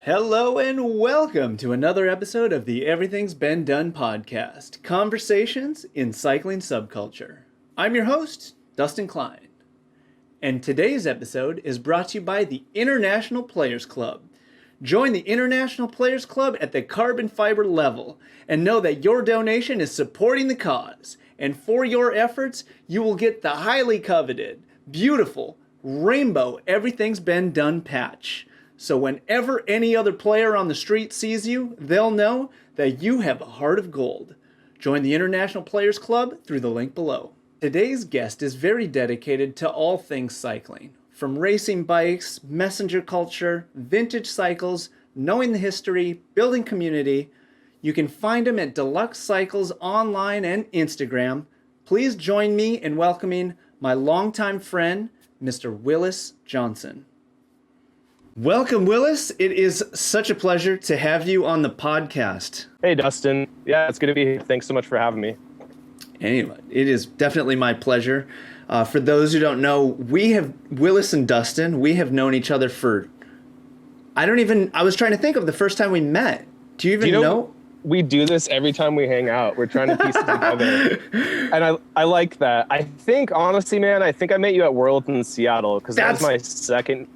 Hello and welcome to another episode of the Everything's Been Done podcast, Conversations in Cycling Subculture. I'm your host, Dustin Klein, and today's episode is brought to you by the International Players Club. Join the International Players Club at the carbon fiber level and know that your donation is supporting the cause, and for your efforts, you will get the highly coveted, beautiful, rainbow Everything's Been Done patch. So whenever any other player on the street sees you, they'll know that you have a heart of gold. Join the International Players Club through the link below. Today's guest is very dedicated to all things cycling. From racing bikes, messenger culture, vintage cycles, knowing the history, building community, you can find him at Deluxe Cycles online and Instagram. Please join me in welcoming my longtime friend, Mr. Wilis Johnson. Welcome, Wilis. It is such a pleasure to have you on the podcast. Hey, Dustin. Yeah, it's good to be here. Thanks so much for having me. Anyway, it is definitely my pleasure. For those who don't know, Wilis and Dustin, we have known each other for, I was trying to think of the first time we met. Do you even know? We do this every time we hang out. We're trying to piece it together. And I like that. I think, honestly, man, I met you at World in Seattle because that was my second,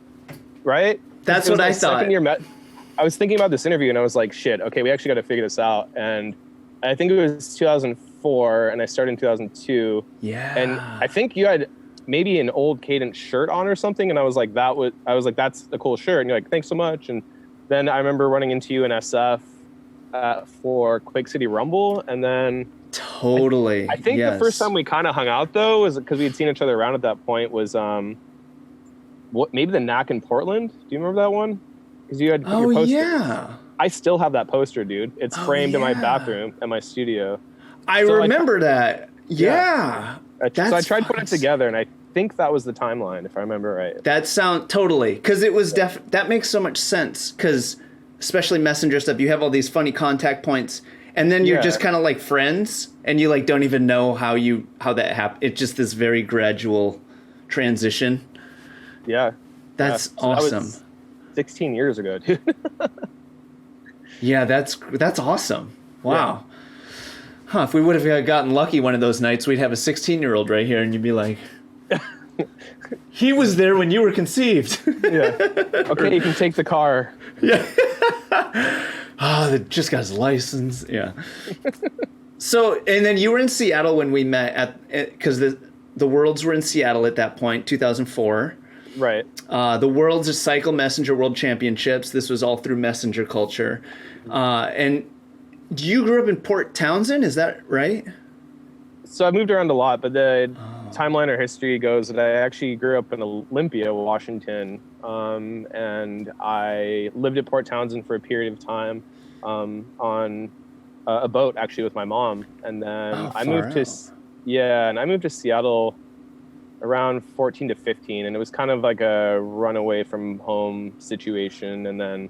right? That's what I thought. I was thinking about this interview and I was like, shit, okay, we actually got to figure this out. And I think it was 2004 and I started in 2002. Yeah. And I think you had maybe an old Cadence shirt on or something. And I was like, that's a cool shirt. And you're like, thanks so much. And then I remember running into you in SF for Quake City Rumble. And then totally. I think the first time we kind of hung out though was because we had seen each other around at that point was, maybe the Knack in Portland? Do you remember that one? Because you had your poster. Yeah. I still have that poster, dude. It's framed in my bathroom at my studio. I remember that. Yeah. So I tried putting it together, and I think that was the timeline, if I remember right. That sounds totally, because it was that makes so much sense, because especially messenger stuff, you have all these funny contact points, and then you're just kind of like friends, and you like don't even know how that happened. It's just this very gradual transition. Yeah. That's awesome. That was 16 years ago, dude. Yeah, that's awesome. Wow. Yeah. Huh, if we would have gotten lucky one of those nights, we'd have a 16-year-old right here, and you'd be like, he was there when you were conceived. Yeah. Okay, you can take the car. Yeah. They just got his license. Yeah. So, and then you were in Seattle when we met because the Worlds were in Seattle at that point, 2004. Right. The World's Cycle Messenger World Championships. This was all through messenger culture. And you grew up in Port Townsend, is that right? So I moved around a lot, but the timeline or history goes that I actually grew up in Olympia, Washington. And I lived at Port Townsend for a period of time on a boat, actually, with my mom. And then I moved to Seattle around 14 to 15, and it was kind of like a runaway from home situation. And then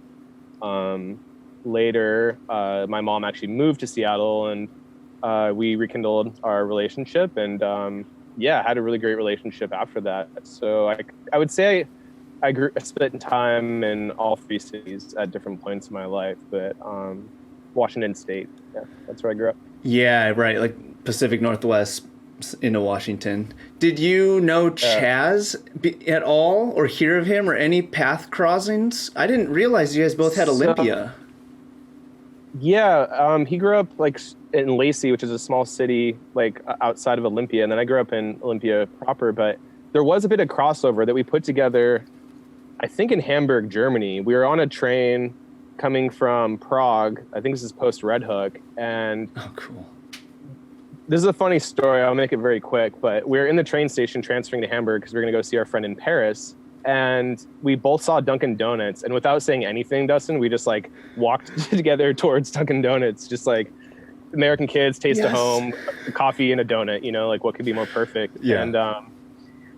later, my mom actually moved to Seattle, and we rekindled our relationship, and had a really great relationship after that. So I would say I spent time in all three cities at different points in my life, but Washington State, that's where I grew up. Yeah, right, like Pacific Northwest into Washington. Did you know Chaz at all, or hear of him, or any path crossings? I didn't realize you guys both had Olympia. He grew up like in Lacey, which is a small city like outside of Olympia, and then I grew up in Olympia proper. But there was a bit of crossover that we put together, I think in Hamburg, Germany. We were on a train coming from Prague. I think this is post Red Hook, and cool. This is a funny story. I'll make it very quick, but we were in the train station transferring to Hamburg because we were going to go see our friend in Paris. And we both saw Dunkin' Donuts. And without saying anything, Dustin, we just like walked together towards Dunkin' Donuts, just like American kids, taste of home, coffee and a donut, like what could be more perfect. Yeah. And,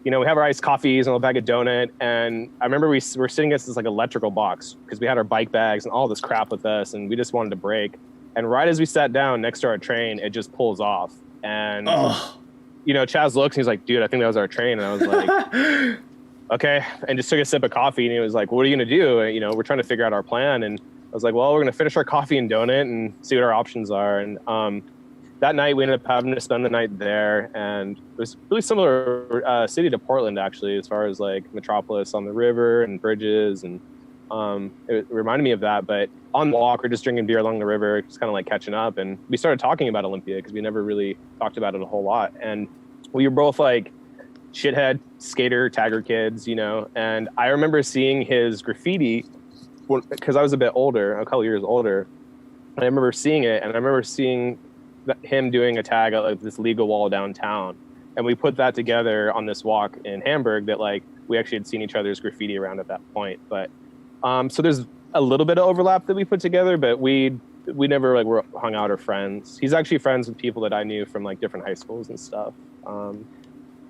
we have our iced coffees and a bag of donut. And I remember we were sitting at this like electrical box because we had our bike bags and all this crap with us. And we just wanted to break. And right as we sat down next to our train, it just pulls off. And, Chaz looks and he's like, dude, I think that was our train. And I was like, okay, and just took a sip of coffee, and he was like, what are you going to do? And, we're trying to figure out our plan. And I was like, well, we're going to finish our coffee and donut and see what our options are. And that night we ended up having to spend the night there, and it was really similar city to Portland, actually, as far as like metropolis on the river and bridges. And it reminded me of that. But on the walk, we're just drinking beer along the river, just kind of like catching up. And we started talking about Olympia because we never really talked about it a whole lot. And we were both like shithead skater tagger kids, and I remember seeing his graffiti because I was a bit older, a couple years older. And I remember seeing it, and I remember seeing him doing a tag at like this legal wall downtown. And we put that together on this walk in Hamburg that like we actually had seen each other's graffiti around at that point. But so there's a little bit of overlap that we put together, but we never like were hung out or friends. He's actually friends with people that I knew from like different high schools and stuff.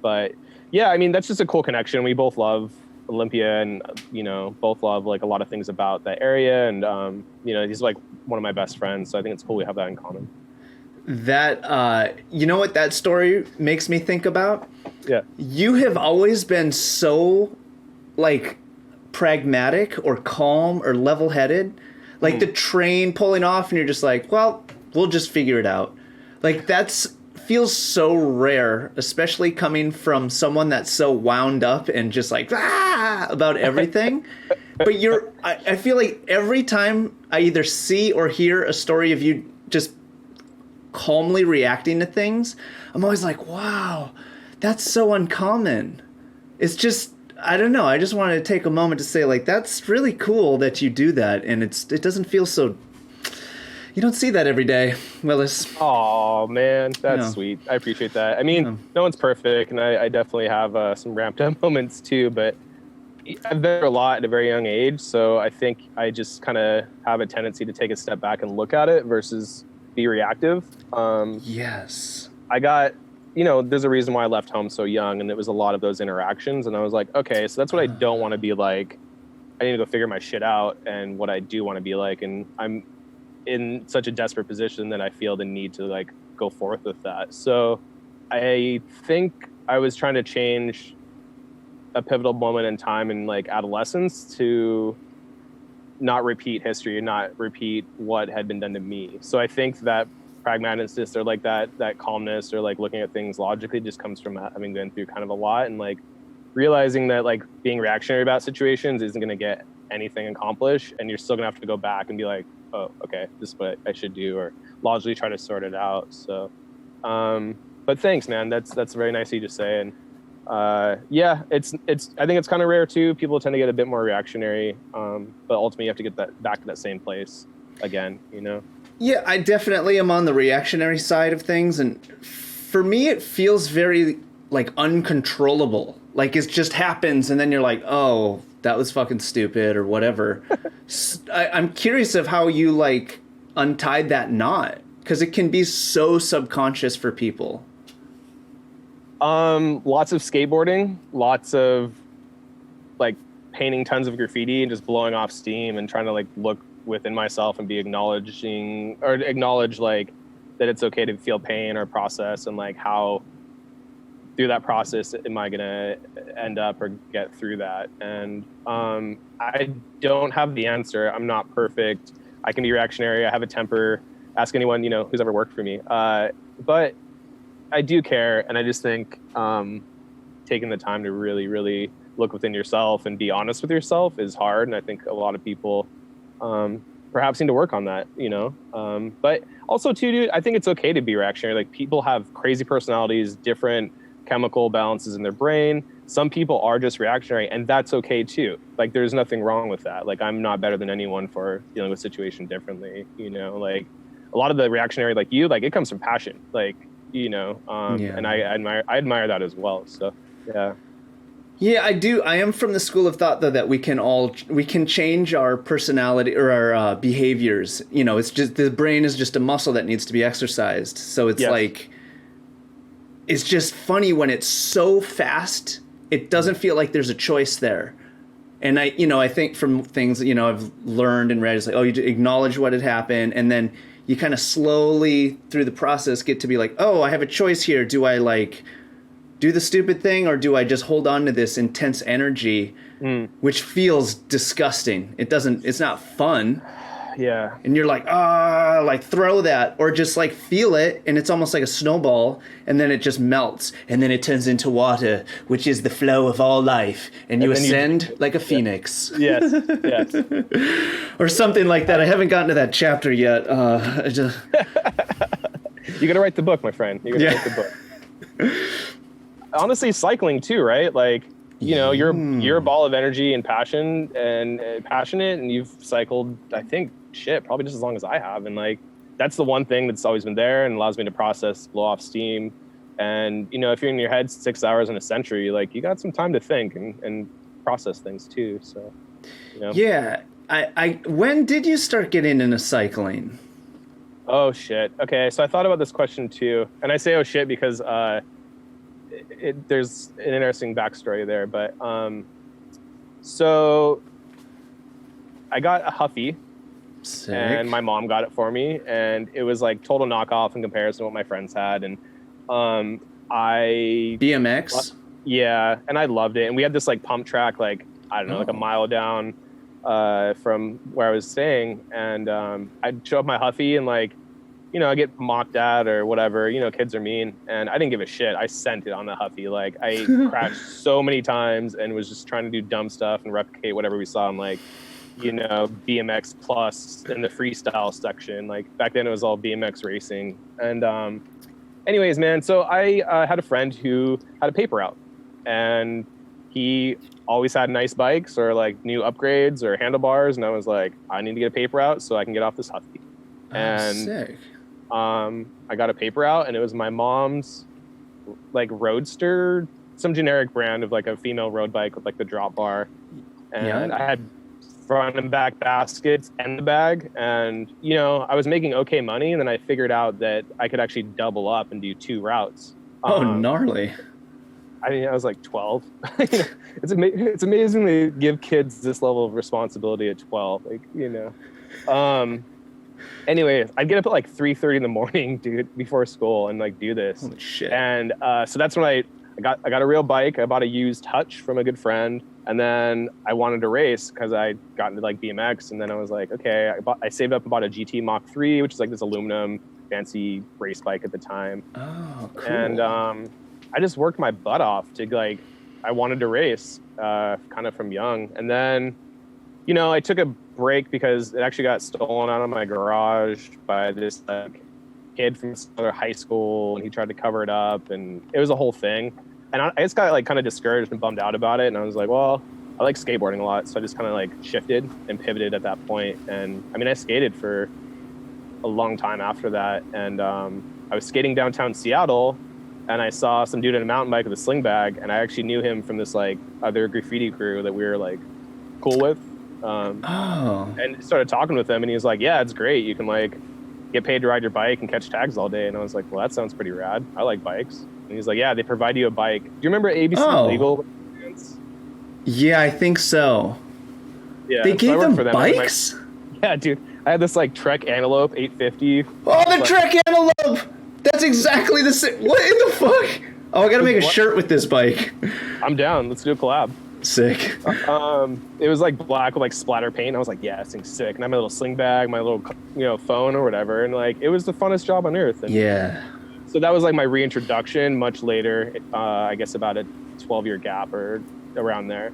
But yeah, I mean, that's just a cool connection. We both love Olympia and, both love like a lot of things about that area. And, he's like one of my best friends. So I think it's cool we have that in common. That, you know what that story makes me think about? Yeah. You have always been so like pragmatic or calm or level-headed. Like the train pulling off and you're just like, well, we'll just figure it out. Like feels so rare, especially coming from someone that's so wound up and just like about everything. But I feel like every time I either see or hear a story of you just calmly reacting to things, I'm always like, wow, that's so uncommon. It's just, I don't know. I just wanted to take a moment to say like, that's really cool that you do that. And it doesn't feel so, you don't see that every day, Wilis. Oh man, that's sweet. I appreciate that. I mean, no one's perfect, and I definitely have some ramped up moments too, but I've been through a lot at a very young age, so I think I just kind of have a tendency to take a step back and look at it versus be reactive. Yes. I got, there's a reason why I left home so young, and it was a lot of those interactions, and I was like, okay, so that's what I don't want to be like. I need to go figure my shit out and what I do want to be like, and I'm in such a desperate position that I feel the need to like go forth with that. So I think I was trying to change a pivotal moment in time in like adolescence to not repeat history and not repeat what had been done to me. So I think that pragmaticness or like that calmness or like looking at things logically just comes from having been through kind of a lot and like realizing that like being reactionary about situations isn't going to get anything accomplished, and you're still gonna have to go back and be like, oh, okay, this is what I should do, or logically try to sort it out. So but thanks, man, that's very nice of you to say. And yeah, it's I think it's kind of rare too. People tend to get a bit more reactionary, but ultimately you have to get that back to that same place again, Yeah, I definitely am on the reactionary side of things, and for me it feels very like uncontrollable. Like it just happens and then you're like, oh, that was fucking stupid or whatever. I'm curious of how you like untied that knot, because it can be so subconscious for people. Lots of skateboarding, lots of like painting tons of graffiti and just blowing off steam and trying to like look within myself and be acknowledge like that it's okay to feel pain or process, and like how through that process am I gonna end up or get through that. And I don't have the answer. I'm not perfect. I can be reactionary. I have a temper. Ask anyone who's ever worked for me. But I do care, and I just think taking the time to really, really look within yourself and be honest with yourself is hard. And I think a lot of people perhaps need to work on that, But also, too, dude, I think it's okay to be reactionary. Like, people have crazy personalities, different chemical balances in their brain. Some people are just reactionary, and that's okay, too. Like, there's nothing wrong with that. Like, I'm not better than anyone for dealing with a situation differently, Like, a lot of the reactionary, like you, like, it comes from passion. Like, and I admire that as well. So, yeah. Yeah, I do. I am from the school of thought, though, that we can change our personality or our behaviors. It's just the brain is just a muscle that needs to be exercised. So it's like, it's just funny when it's so fast, it doesn't feel like there's a choice there. And I think from things I've learned and read, it's like, oh, you acknowledge what had happened, and then you kind of slowly through the process get to be like, oh, I have a choice here. Do I like do the stupid thing, or do I just hold on to this intense energy, which feels disgusting? It's not fun. Yeah. And you're like, like throw that, or just like feel it, and it's almost like a snowball, and then it just melts, and then it turns into water, which is the flow of all life, and you ascend like a phoenix. Yes. Or something like that. I haven't gotten to that chapter yet. You got to write the book, my friend. You got to write the book. Honestly, cycling too, right? Like, you know, you're a ball of energy and passion and passionate, and you've cycled, I think, probably just as long as I have. And like, that's the one thing that's always been there and allows me to process, blow off steam. And, you know, if you're in your head 6 hours in a century, like, you got some time to think and process things too. So, you know. Yeah. When did you start getting into cycling? Oh shit. Okay. So I thought about this question too. And I say, oh shit, because, there's an interesting backstory there, but so I got a Huffy. Sick. And my mom got it for me, and it was like total knockoff in comparison to what my friends had. And I BMX. Yeah, and I loved it. And we had this like pump track, like I don't know, like a mile down from where I was staying, and I'd show up my Huffy and like, you know, I get mocked at or whatever, you know, kids are mean, and I didn't give a shit. I sent it on the Huffy. Like I crashed so many times and was just trying to do dumb stuff and replicate whatever we saw on like, you know, BMX Plus in the freestyle section. Like back then it was all BMX racing. And anyways, man, so I had a friend who had a paper route, and he always had nice bikes or like new upgrades or handlebars. And I was like, I need to get a paper route so I can get off this Huffy. And sick. I got a paper route, and it was my mom's like Roadster, some generic brand of like a female road bike with like the drop bar. And I had front and back baskets and the bag. And, you know, I was making okay money. And then I figured out that I could actually double up and do 2 routes. Gnarly. I mean, I was like 12. It's amazing to give kids this level of responsibility at 12. Like, you know, anyway, I'd get up at like 3:30 in the morning, dude, before school and like do this. Holy shit. And so that's when I got a real bike. I bought a used Hutch from a good friend, and then I wanted to race because I got into like BMX, and then I was like, okay, I saved up and bought a GT Mach 3, which is like this aluminum fancy race bike at the time. Oh, cool. And I just worked my butt off to like, I wanted to race kind of from young. And then, you know, I took a break because it actually got stolen out of my garage by this like kid from another high school, and he tried to cover it up, and it was a whole thing. And I just got like kind of discouraged and bummed out about it. And I was like, well, I like skateboarding a lot, so I just kind of like shifted and pivoted at that point. And I mean, I skated for a long time after that. And I was skating downtown Seattle, and I saw some dude in a mountain bike with a sling bag, and I actually knew him from this like other graffiti crew that we were like cool with. And started talking with him, and he was like, yeah, it's great. You can like get paid to ride your bike and catch tags all day. And I was like, well, that sounds pretty rad. I like bikes. And he's like, yeah, they provide you a bike. Do you remember ABC Legal? Yeah, I think so. Yeah, they gave them bikes? Yeah, dude. I had this like Trek Antelope 850. Oh, the Trek Antelope! That's exactly the same. What in the fuck? Oh, I gotta make a shirt with this bike. I'm down. Let's do a collab. Sick. It was like black with like splatter paint. I was like, yeah, this thing's sick. And I had my little sling bag, my little, you know, phone or whatever. And like, it was the funnest job on earth. And yeah. So that was like my reintroduction much later, I guess about a 12-year gap or around there.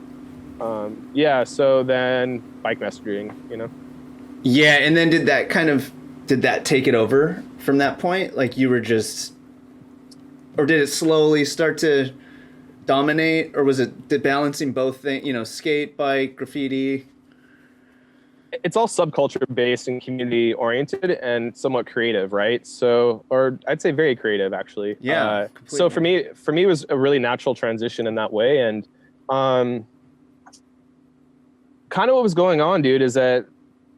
Yeah. So then bike messaging, you know? Yeah. And then did that take it over from that point? Like you were just, or did it slowly start to dominate, or was it the balancing both things, you know, skate, bike, graffiti? It's all subculture based and community oriented and somewhat creative, right? So, or I'd say very creative actually. Yeah. So for me it was a really natural transition in that way. And kind of what was going on, dude, is that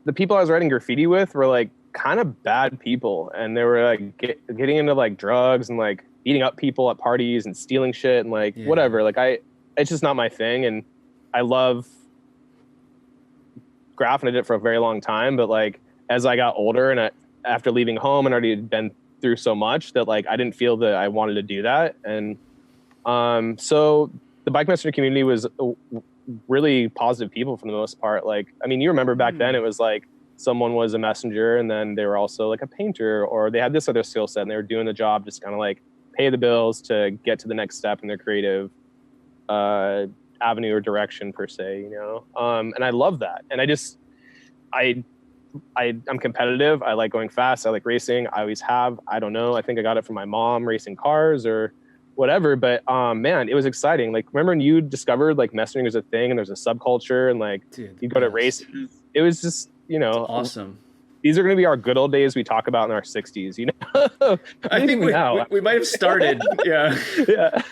the people I was writing graffiti with were like kind of bad people, and they were like getting into like drugs and like beating up people at parties and stealing shit and like whatever. Like it's just not my thing. And I love graph, and I did it for a very long time. But like, as I got older and after leaving home and already had been through so much that like, I didn't feel that I wanted to do that. And So the bike messenger community was really positive people for the most part. Like, I mean, you remember back then it was like someone was a messenger and then they were also like a painter, or they had this other skill set and they were doing the job, just kind of like pay the bills to get to the next step in their creative avenue or direction per se, and I love that. And I'm competitive. I like going fast. I like racing. I always have. I don't know. I think I got it from my mom racing cars or whatever. But man, it was exciting. Like, remember when you discovered like messaging was a thing and there's a subculture and like you go to races? It was just, it's awesome. These are going to be our good old days we talk about in our 60s, I think we might have started. Yeah. Yeah.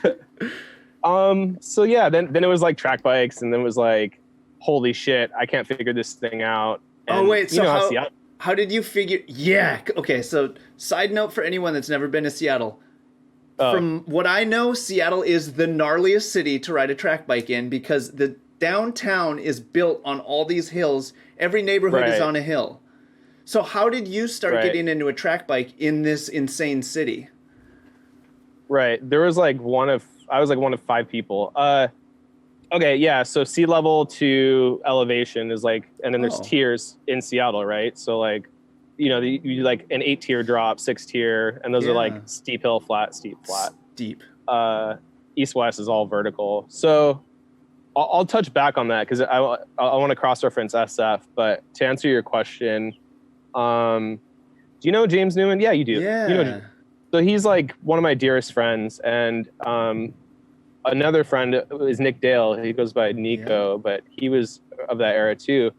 So yeah, then it was like track bikes, and then it was like, holy shit, I can't figure this thing out. And, wait, so how did you figure? Yeah. Okay. So side note for anyone that's never been to Seattle. From what I know, Seattle is the gnarliest city to ride a track bike in because the downtown is built on all these hills. Every neighborhood is on a hill. So how did you start getting into a track bike in this insane city? Right. There was I was like one of 5 people. Okay, yeah. So sea level to elevation is like, and then there's tiers in Seattle, right? So like, you do like an 8-tier drop, 6-tier, and those are like steep hill, flat, steep, flat. Steep. East west is all vertical. So I'll touch back on that because I want to cross reference SF. But to answer your question, do you know James Newman? Yeah, you do. Yeah. So he's like one of my dearest friends, and another friend is Nick Dale. He goes by Nico, but he was of that era too.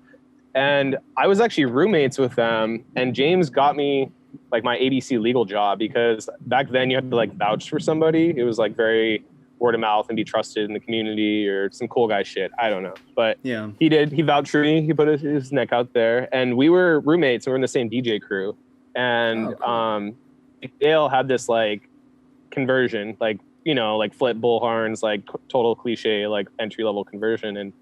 And I was actually roommates with them, and James got me like my ABC legal job because back then you had to like vouch for somebody. It was like very word of mouth and be trusted in the community or some cool guy shit. I don't know. But he did. He vouched for me. He put his neck out there, and we were roommates and we're in the same DJ crew. And Dale had this like conversion, like, like flip bull horns, like total cliche, like entry level conversion. And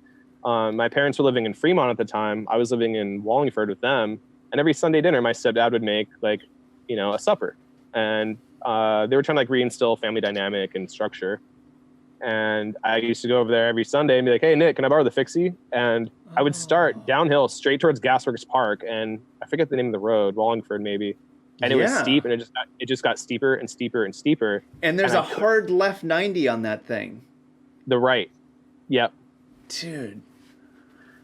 my parents were living in Fremont at the time. I was living in Wallingford with them. And every Sunday dinner, my stepdad would make like, a supper. And they were trying to like reinstill family dynamic and structure. And I used to go over there every Sunday and be like, hey, Nick, can I borrow the fixie? And I would start downhill straight towards Gasworks Park. And I forget the name of the road, Wallingford maybe. And it was steep, and it just got steeper and steeper and steeper. And there's a hard left 90 on that thing. The right. Yep. Dude.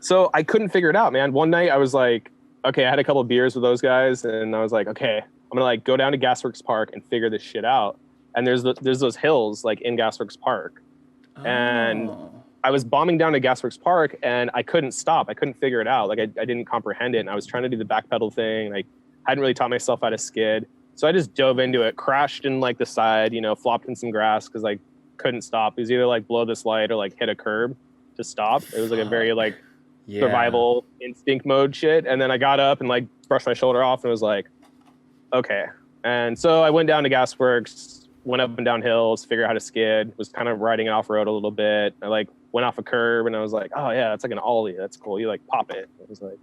So I couldn't figure it out, man. One night I was like, okay, I had a couple of beers with those guys, and I was like, okay, I'm gonna like go down to Gasworks Park and figure this shit out. And there's those hills like in Gasworks Park. And I was bombing down to Gasworks Park, and I couldn't stop. I couldn't figure it out. Like I didn't comprehend it, and I was trying to do the back pedal thing. Like, hadn't really taught myself how to skid. So I just dove into it, crashed in like the side, flopped in some grass because like couldn't stop. It was either like blow this light or like hit a curb to stop. It was like a very like survival instinct mode shit. And then I got up and like brushed my shoulder off and was like, okay. And so I went down to Gasworks, went up and down hills, figured out how to skid, was kind of riding it off road a little bit. I like went off a curb and I was like, oh yeah, it's like an ollie. That's cool. You like pop it. It was like,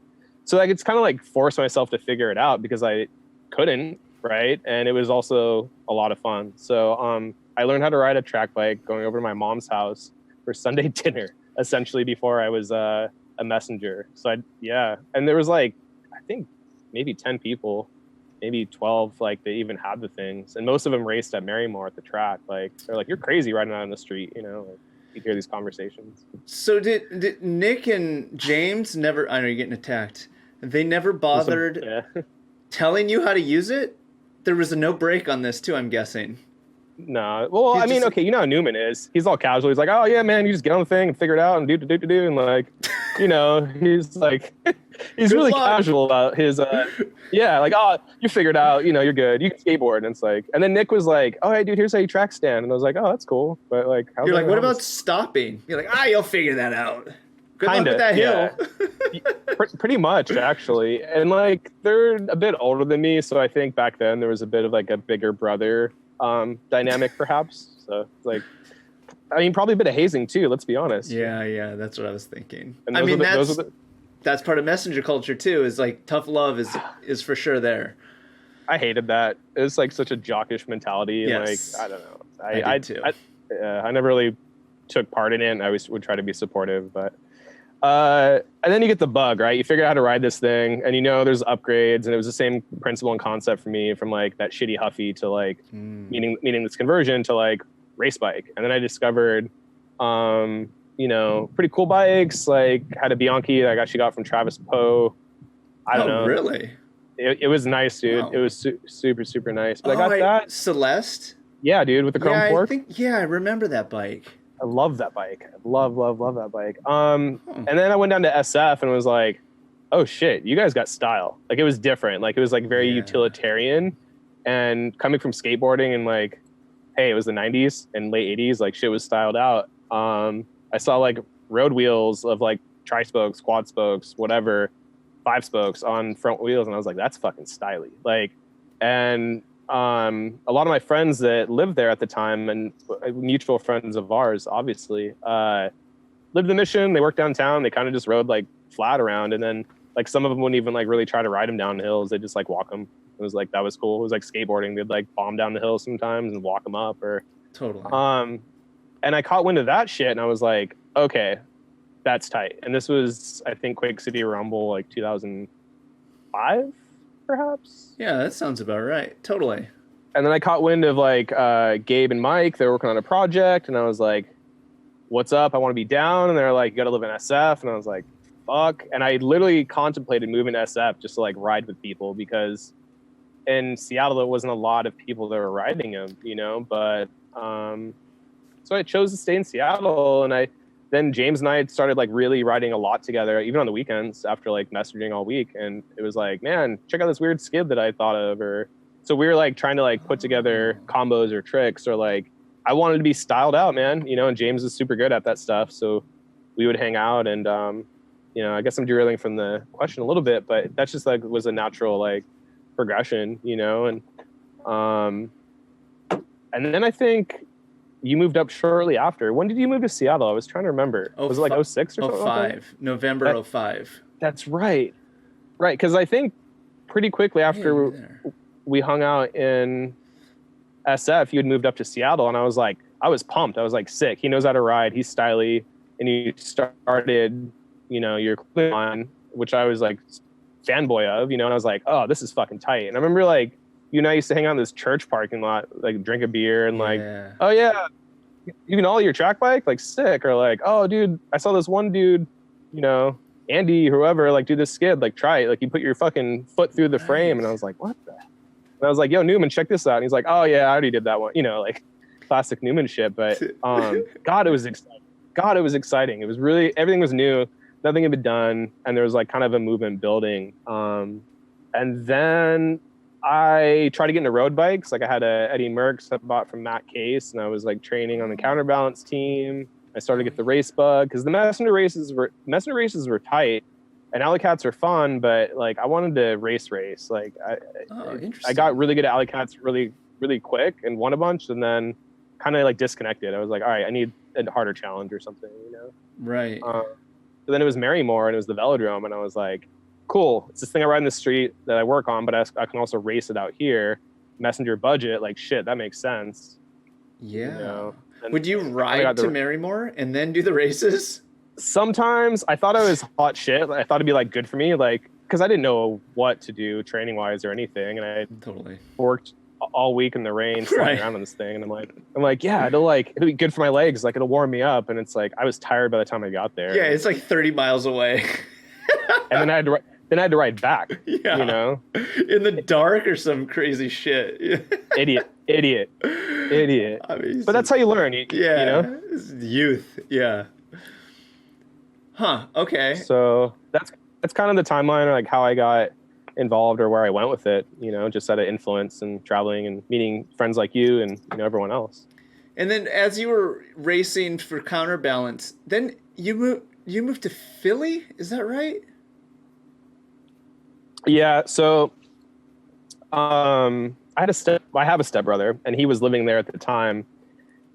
so like it's kind of like forced myself to figure it out because I couldn't, right? And it was also a lot of fun. So I learned how to ride a track bike going over to my mom's house for Sunday dinner, essentially before I was a messenger. So and there was like, I think maybe 10 people, maybe 12, like they even had the things. And most of them raced at Marymore at the track. Like they're like, you're crazy riding out on the street, like, you hear these conversations. So did Nick and James never, I know you're getting attacked. They never bothered telling you how to use it? There was a no break on this too, I'm guessing. No. Well, I mean, okay, you know how Newman is. He's all casual. He's like, oh yeah, man, you just get on the thing and figure it out and do. And like, he's like, he's really casual about his, like, oh, you figured out, you're good. You can skateboard. And it's like, and then Nick was like, oh, hey dude, here's how you track stand. And I was like, oh, that's cool. But like, you're like, what about stopping? You're like, you'll figure that out. Good luck with that hill. Pretty much, actually. And like, they're a bit older than me. So I think back then there was a bit of like a bigger brother dynamic perhaps. So it's like, I mean, probably a bit of hazing too, let's be honest. Yeah, that's what I was thinking. And I mean, that's part of messenger culture too, is like tough love is for sure there. I hated that. It's like such a jockish mentality. Yes. Like, I don't know. I did too. I never really took part in it. And I always would try to be supportive, but and then you get the bug, right? You figure out how to ride this thing, and there's upgrades, and it was the same principle and concept for me, from like that shitty Huffy to like meaning this conversion to like race bike. And then I discovered pretty cool bikes, like had a Bianchi that I actually got from Travis Poe. I don't know. Really? It was nice, dude. Wow. It was super, super nice. But I got that. Celeste? Yeah, dude, with the chrome fork. I remember that bike. I love that bike. I love that bike. And then I went down to SF and was like, oh shit, you guys got style. Like, it was different. Like, it was like very utilitarian. And coming from skateboarding and like, hey, it was the 90s and late 80s, like shit was styled out. I saw like road wheels of like tri-spokes, quad spokes, whatever, 5 spokes on front wheels, and I was like, that's fucking styly. Like, and a lot of my friends that lived there at the time, and mutual friends of ours, obviously, lived in Mission. They worked downtown. They kind of just rode like flat around, and then like some of them wouldn't even like really try to ride them down the hills. They just like walk them. It was like, that was cool. It was like skateboarding. They'd like bomb down the hill sometimes and walk them up, or totally. And I caught wind of that shit, and I was like, okay, that's tight. And this was, I think, Quake City Rumble, like 2005, perhaps. Yeah, that sounds about right. Totally. And then I caught wind of like Gabe and Mike. They were working on a project, and I was like, what's up? I want to be down. And they're like, you got to live in SF. And I was like, fuck. And I literally contemplated moving to SF just to like ride with people, because in Seattle there wasn't a lot of people that were riding them, but so I chose to stay in Seattle. And then James and I started like really riding a lot together, even on the weekends, after like messaging all week. And it was like, man, check out this weird skid that I thought of. Or so we were like trying to like put together combos or tricks, or like I wanted to be styled out, man, and James was super good at that stuff. So we would hang out, and I guess I'm derailing from the question a little bit, but that's just like was a natural like progression, and then I think you moved up shortly after. When did you move to Seattle? I was trying to remember. Was it like 06 or something? 05, like November 05. That's right. Right, because I think pretty quickly after we hung out in SF, you had moved up to Seattle, and I was pumped. I was like, sick. He knows how to ride. He's styly. And you started, your Klein, which I was like fanboy of, and I was like, oh, this is fucking tight. And I remember like, you and I used to hang out in this church parking lot, like drink a beer and like, oh yeah, you can all your track bike, like sick. Or like, oh dude, I saw this one dude, Andy, whoever, like do this skid, like try it. Like you put your fucking foot through the frame. And I was like, what the? And I was like, yo, Newman, check this out. And he's like, oh yeah, I already did that one. Like classic Newman shit. But God, it was exciting. It was really, everything was new. Nothing had been done. And there was like kind of a movement building. And then I tried to get into road bikes. Like I had a Eddie Merckx I bought from Matt Case, and I was like training on the counterbalance team. I started to get the race bug, because the messenger races were tight, and alley cats are fun, but like I wanted to race. Like I got really good at alley cats really, really quick and won a bunch, and then kind of like disconnected. I was like, all right, I need a harder challenge or something, Right. So then it was Marymore, and it was the Velodrome, and I was like, cool, it's this thing I ride in the street that I work on, but I can also race it out here. Messenger budget, like shit, that makes sense. Yeah. Would you ride to Marymore and then do the races? Sometimes I thought I was hot shit. I thought it'd be like good for me, like because I didn't know what to do training wise or anything, and I totally worked all week in the rain flying around on this thing, and I'm like, yeah, it'll be good for my legs, like it'll warm me up, and it's like I was tired by the time I got there. Yeah, it's like 30 miles away. And then I had to ride back. Yeah. In the dark or some crazy shit. Idiot. Obviously. But that's how you learn. It's youth. Yeah. Huh. Okay. So that's kind of the timeline, or like how I got involved or where I went with it. Just out of influence and traveling and meeting friends like you and everyone else. And then as you were racing for counterbalance, then you moved to Philly. Is that right? Yeah, so I have a stepbrother, and he was living there at the time.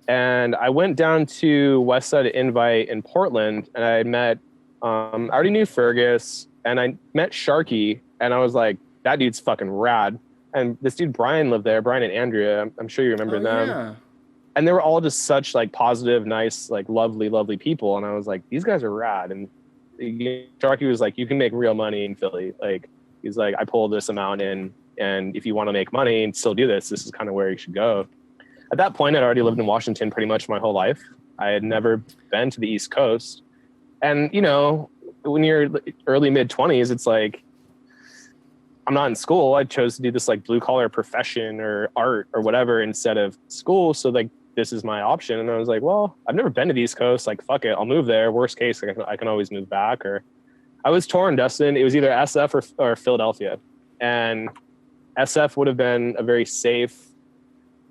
And I went down to West Side Invite in Portland, and I met, I already knew Fergus, and I met Sharky, and I was like, that dude's fucking rad. And this dude, Brian, lived there, Brian and Andrea. I'm sure you remember them. Yeah. and they were all just such like positive, nice, like lovely people. And I was like, these guys are rad. And Sharky was like, you can make real money in Philly. Like, he's like, I pulled this amount in, and if you want to make money and still do this is kind of where you should go. At that point, I'd already lived in Washington pretty much my whole life. I had never been to the East Coast. And, you know, when you're early mid-20s, it's like, I'm not in school. I chose to do this like blue collar profession or art or whatever instead of school. So like, this is my option. And I was like, well, I've never been to the East Coast. Like, fuck it, I'll move there. Worst case, I can always move back. Or I was torn, Dustin. It was either SF or Philadelphia. And SF would have been a very safe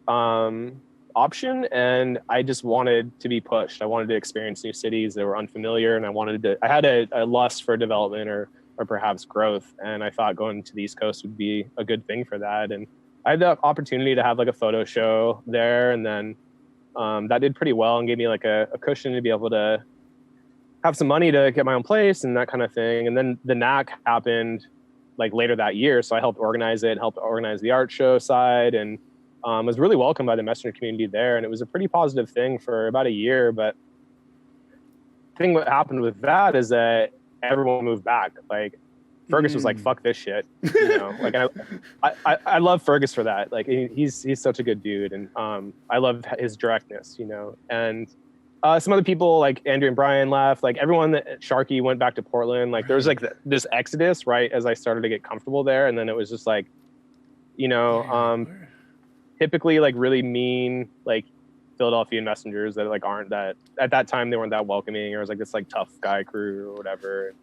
option. And I just wanted to be pushed. I wanted to experience new cities that were unfamiliar. And I had a lust for development or perhaps growth. And I thought going to the East Coast would be a good thing for that. And I had the opportunity to have like a photo show there. And then that did pretty well and gave me like a cushion to be able to have some money to get my own place and that kind of thing. And then the NAC happened like later that year. So I helped organize the art show side, and was really welcomed by the messenger community there. And it was a pretty positive thing for about a year. But the thing what happened with that is that everyone moved back. Like Fergus was like, fuck this shit. You know, like I love Fergus for that. Like he's such a good dude. And I love his directness, you know. And some other people like Andrew and Brian left. Like everyone that Sharky went back to Portland. Like there was like this exodus right as I started to get comfortable there. And then it was just like, you know, typically like really mean like Philadelphia messengers that like aren't that at that time they weren't that welcoming, or it was like this like tough guy crew or whatever.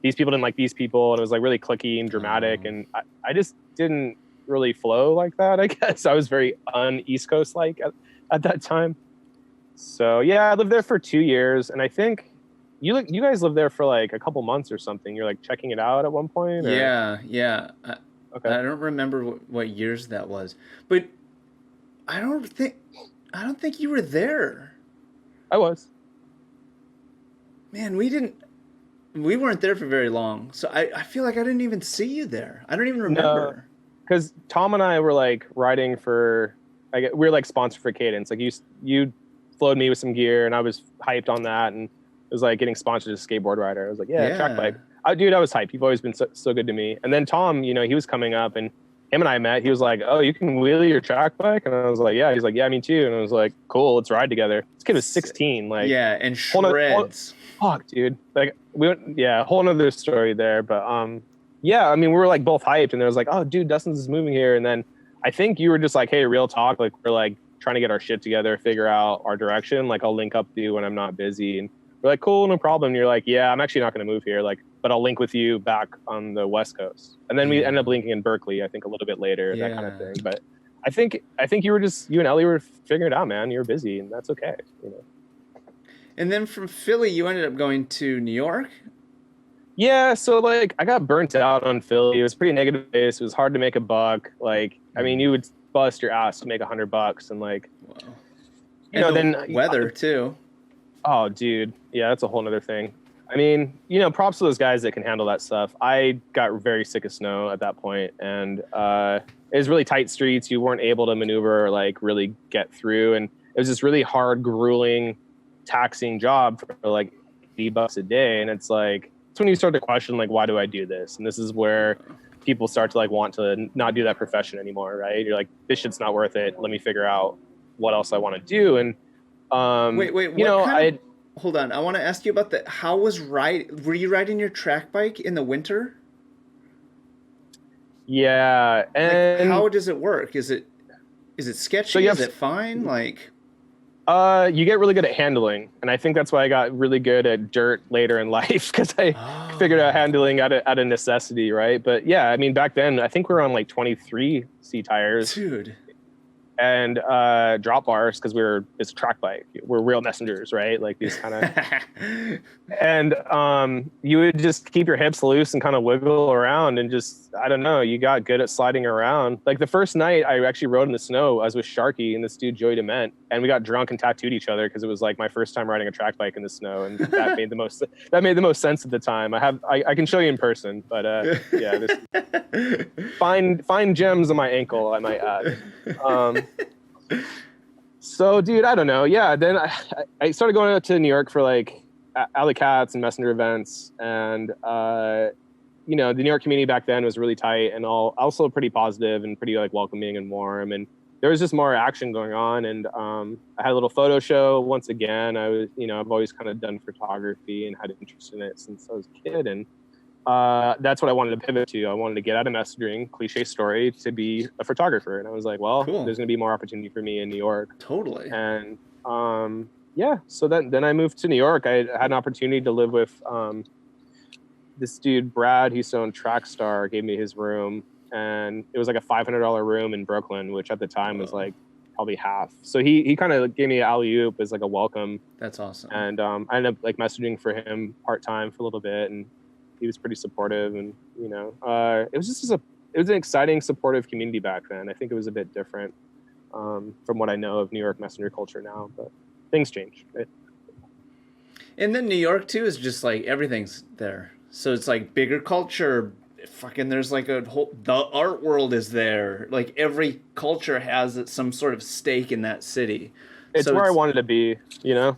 These people didn't like these people, and it was like really cliquey and dramatic, and I just didn't really flow like that. I guess I was very un-East Coast like at that time. So yeah, I lived there for 2 years, and I think you guys lived there for like a couple months or something. You're like checking it out at one point. Or? Yeah. Okay. I don't remember what years that was, but I don't think you were there. I was. Man, we weren't there for very long. So I feel like I didn't even see you there. I don't even remember. Because Tom and I were like riding for, we were like sponsored for Cadence. Like you flowed me with some gear, and I was hyped on that, and it was like getting sponsored as a skateboard rider. I was like, yeah. Track bike. I was hyped. You've always been so good to me. And then Tom, you know, he was coming up, and him and I met. He was like, oh, you can wheelie your track bike? And I was like, yeah. He's like, yeah, me too. And I was like, cool, let's ride together. This kid was 16. Like, yeah, and shreds. Fuck, dude. Like, whole nother story there. But yeah, I mean, we were like both hyped, and there was like, oh, dude, Dustin's moving here. And then I think you were just like, hey, real talk. Like, we're like trying to get our shit together, figure out our direction. Like, I'll link up with you when I'm not busy. And we're like, cool, no problem. And you're like, yeah, I'm actually not going to move here. Like, but I'll link with you back on the West Coast. And then we ended up linking in Berkeley, I think a little bit later, that kind of thing. But I think you and Ellie were figuring it out, man. You were busy, and that's okay. You know. And then from Philly, you ended up going to New York? Yeah, so like I got burnt out on Philly. It was pretty negative base. It was hard to make a buck. Like, I mean, you would bust your ass to make $100, and like, wow. You know, then weather too. Oh, dude, yeah, that's a whole other thing. I mean, you know, props to those guys that can handle that stuff. I got very sick of snow at that point, and it was really tight streets. You weren't able to maneuver or like really get through, and it was this really hard, grueling, taxing job for like $80 a day. And it's like, it's when you start to question, like, why do I do this? And this is where people start to like want to not do that profession anymore, right? You're like, this shit's not worth it. Let me figure out what else I want to do. And wait, you know, hold on. I want to ask you about that. How was were you riding your track bike in the winter? Yeah. And like, how does it work? Is it sketchy? So is it fine? Like, you get really good at handling, and I think that's why I got really good at dirt later in life, because I figured out handling out of necessity, right? But yeah, I mean, back then I think we were on like 23C tires, dude, and drop bars, because it's a track bike. We're real messengers, right? Like these kind of, and you would just keep your hips loose and kind of wiggle around, and just, I don't know, you got good at sliding around. Like the first night I actually rode in the snow, I was with Sharky and this dude Joey Dement, and we got drunk and tattooed each other because it was like my first time riding a track bike in the snow, and that made the most sense at the time. I can show you in person, but yeah, fine gems on my ankle, I might add. So, dude, I don't know. Yeah, then I started going out to New York for like Alley Cats and messenger events, and you know, the New York community back then was really tight and also pretty positive and pretty like welcoming and warm, and there was just more action going on. And I had a little photo show. Once again, I was, you know, I've always kind of done photography and had an interest in it since I was a kid, and that's what I wanted to pivot to. I wanted to get out of messaging, cliche story, to be a photographer. And I was like, well, Cool. There's going to be more opportunity for me in New York. Totally. And yeah, so then I moved to New York. I had an opportunity to live with this dude, Brad, who's on Trackstar, gave me his room. And it was like a $500 room in Brooklyn, which at the time was like probably half. So he kind of gave me an alley-oop as like a welcome. That's awesome. And I ended up like messaging for him part-time for a little bit, and he was pretty supportive. And you know, it was an exciting, supportive community back then. I think it was a bit different from what I know of New York messenger culture now, but things change, right? And then New York too is just like everything's there, so it's like bigger culture. Fucking, there's like the art world is there. Like every culture has some sort of stake in that city. It's where I wanted to be, you know?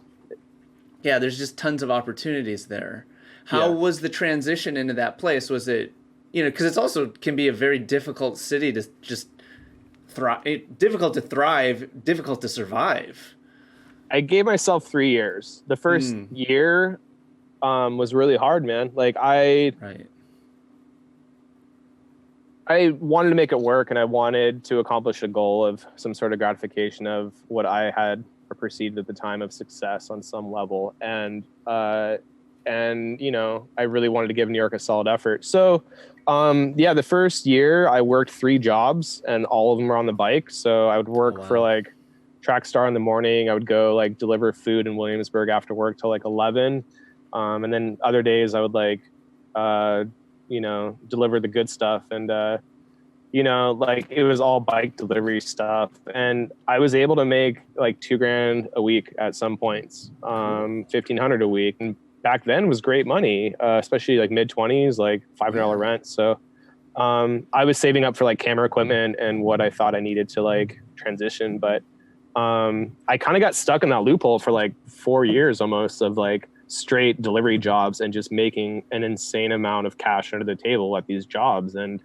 Yeah, there's just tons of opportunities there. How was the transition into that place? Was it, you know, because it's also can be a very difficult city to just thrive, difficult to thrive, difficult to survive. I gave myself 3 years. The first year was really hard, man. Like I wanted to make it work, and I wanted to accomplish a goal of some sort of gratification of what I had perceived at the time of success on some level. And you know, I really wanted to give New York a solid effort. So, the first year I worked 3 jobs, and all of them were on the bike. So I would work for like Trackstar in the morning. I would go like deliver food in Williamsburg after work till like 11. And then other days I would like, you know, deliver the good stuff. And, you know, like it was all bike delivery stuff. And I was able to make like $2,000 a week at some points, $1,500 a week. And back then was great money, especially like mid-20s, like $500 rent. So I was saving up for like camera equipment and what I thought I needed to like transition. But I kind of got stuck in that loophole for like 4 years almost of like straight delivery jobs and just making an insane amount of cash under the table at these jobs. And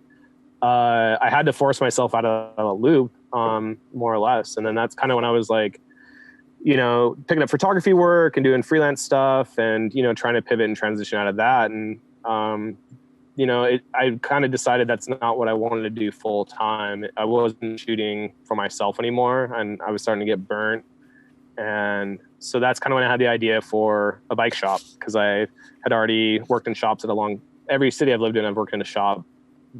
I had to force myself out of a loop, more or less. And then that's kind of when I was like, you know, picking up photography work and doing freelance stuff and, you know, trying to pivot and transition out of that. And, you know, I kind of decided that's not what I wanted to do full time. I wasn't shooting for myself anymore, and I was starting to get burnt. And so that's kind of when I had the idea for a bike shop, because I had already worked in shops every city I've lived in, I've worked in a shop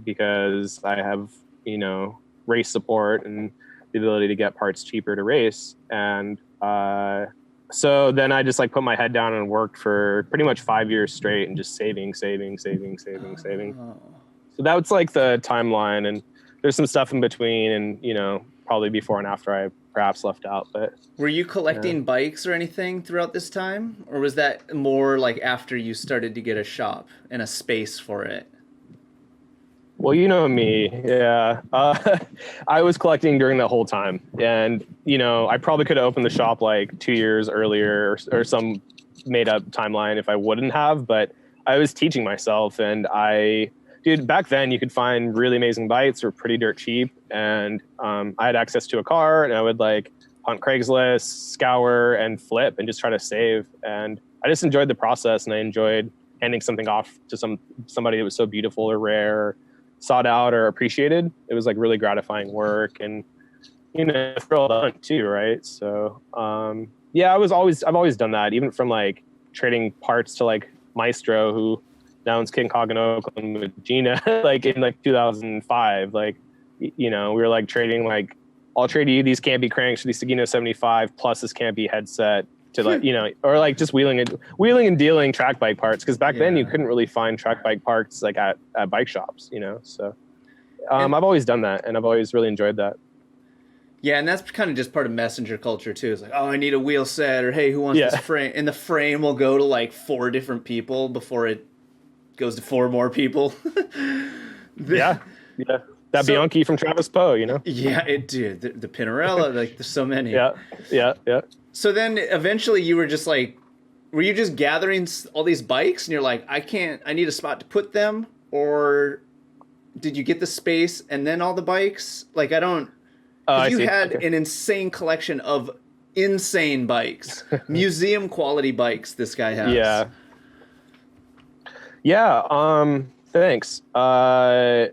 because I have, you know, race support and the ability to get parts cheaper to race. And so then I just like put my head down and worked for pretty much 5 years straight and just saving. Oh. So that was like the timeline, and there's some stuff in between, and, you know, probably before and after I perhaps left out. But were you collecting bikes or anything throughout this time, or was that more like after you started to get a shop and a space for it? Well, you know me, yeah. I was collecting during the whole time, and, you know, I probably could have opened the shop like 2 years earlier or some made up timeline if I wouldn't have, but I was teaching myself. And dude, back then you could find really amazing bikes for pretty dirt cheap. And I had access to a car, and I would like hunt Craigslist, scour and flip and just try to save. And I just enjoyed the process, and I enjoyed handing something off to somebody that was so beautiful or rare, or sought out or appreciated. It was like really gratifying work, and, you know, thrilled on too, right? So yeah, I've always done that, even from like trading parts to like Maestro, who now owns King Kong in Oakland with Gina, like in like 2005. Like, you know, we were like trading like, I'll trade you these Campy cranks for the Sagino 75 plus this Campy headset to like, you know, or like just wheeling and dealing track bike parts. Cause back then you couldn't really find track bike parts like at bike shops, you know? So I've always done that, and I've always really enjoyed that. Yeah, and that's kind of just part of messenger culture too. It's like, oh, I need a wheel set, or hey, who wants this frame? And the frame will go to like 4 different people before it goes to 4 more people. Yeah. That Bianchi from Travis Poe, you know? Yeah, it did. The Pinarello, like there's so many. Yeah. So then eventually you were just like, were you just gathering all these bikes and you're like, I need a spot to put them? Or did you get the space and then all the bikes? Like, I don't, you had an insane collection of insane bikes, museum quality bikes this guy has. Yeah. Thanks. I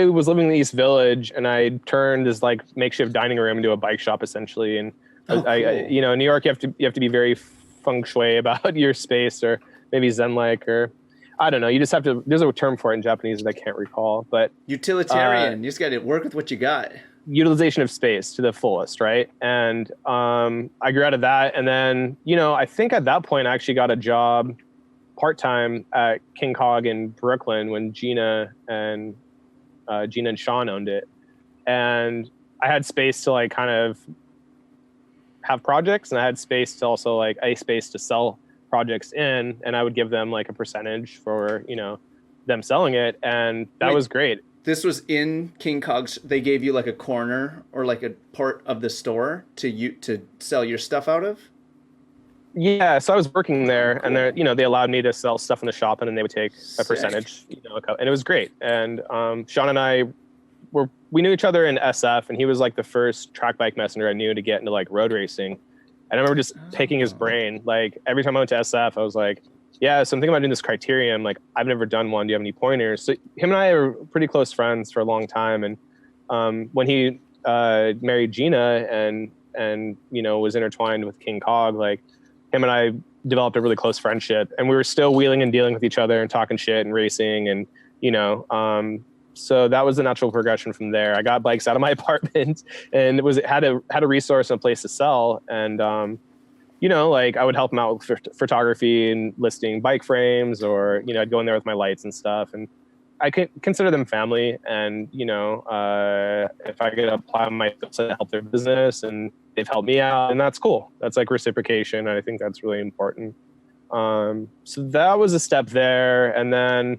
was living in the East Village, and I turned this like makeshift dining room into a bike shop essentially. And cool. you know, in New York, you have to be very feng shui about your space, or maybe Zen-like, or I don't know. You just have to. There's a term for it in Japanese that I can't recall, but utilitarian. You just got to work with what you got. Utilization of space to the fullest, right? And I grew out of that, and then I think at that point I actually got a job part-time at King Cog in Brooklyn when Gina and Sean owned it, and I had space to like kind of have projects, and I had space to also like space to sell projects in, and I would give them like a percentage for them selling it, and that was great. This was in King Cog's. They gave you like a corner or like a part of the store to sell your stuff out of. Yeah, so I was working there, and they allowed me to sell stuff in the shop, and then they would take a percentage, and it was great. And Sean and I we knew each other in SF, and he was like the first track bike messenger I knew to get into like road racing. And I remember just picking his brain. Like every time I went to SF, I was like, yeah, so I'm thinking about doing this criterium. Like I've never done one. Do you have any pointers? So him and I are pretty close friends for a long time. And when he married Gina and was intertwined with King Cog, like him and I developed a really close friendship, and we were still wheeling and dealing with each other and talking shit and racing. And, so that was the natural progression from there. I got bikes out of my apartment, and had a resource and a place to sell. And, like I would help him out with photography and listing bike frames, or, I'd go in there with my lights and stuff. And I could consider them family, and, if I could apply my skills to help their business, and they've helped me out, and that's cool. That's like reciprocation. I think that's really important. So that was a step there. And then,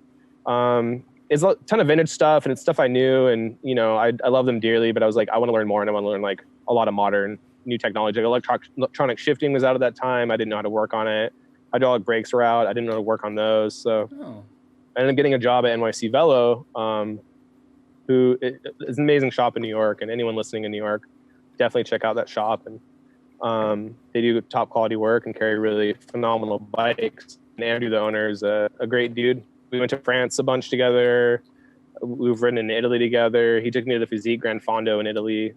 it's a ton of vintage stuff, and it's stuff I knew, and, I love them dearly, but I was like, I want to learn more, and I want to learn like a lot of modern new technology. Like electronic shifting was out at that time. I didn't know how to work on it. Hydraulic brakes were out. I didn't know how to work on those. So I ended up getting a job at NYC Velo, who is an amazing shop in New York, and anyone listening in New York, definitely check out that shop. And they do top quality work and carry really phenomenal bikes. And Andrew, the owner, is a great dude. We went to France a bunch together. We've ridden in Italy together. He took me to the Physique Gran Fondo in Italy.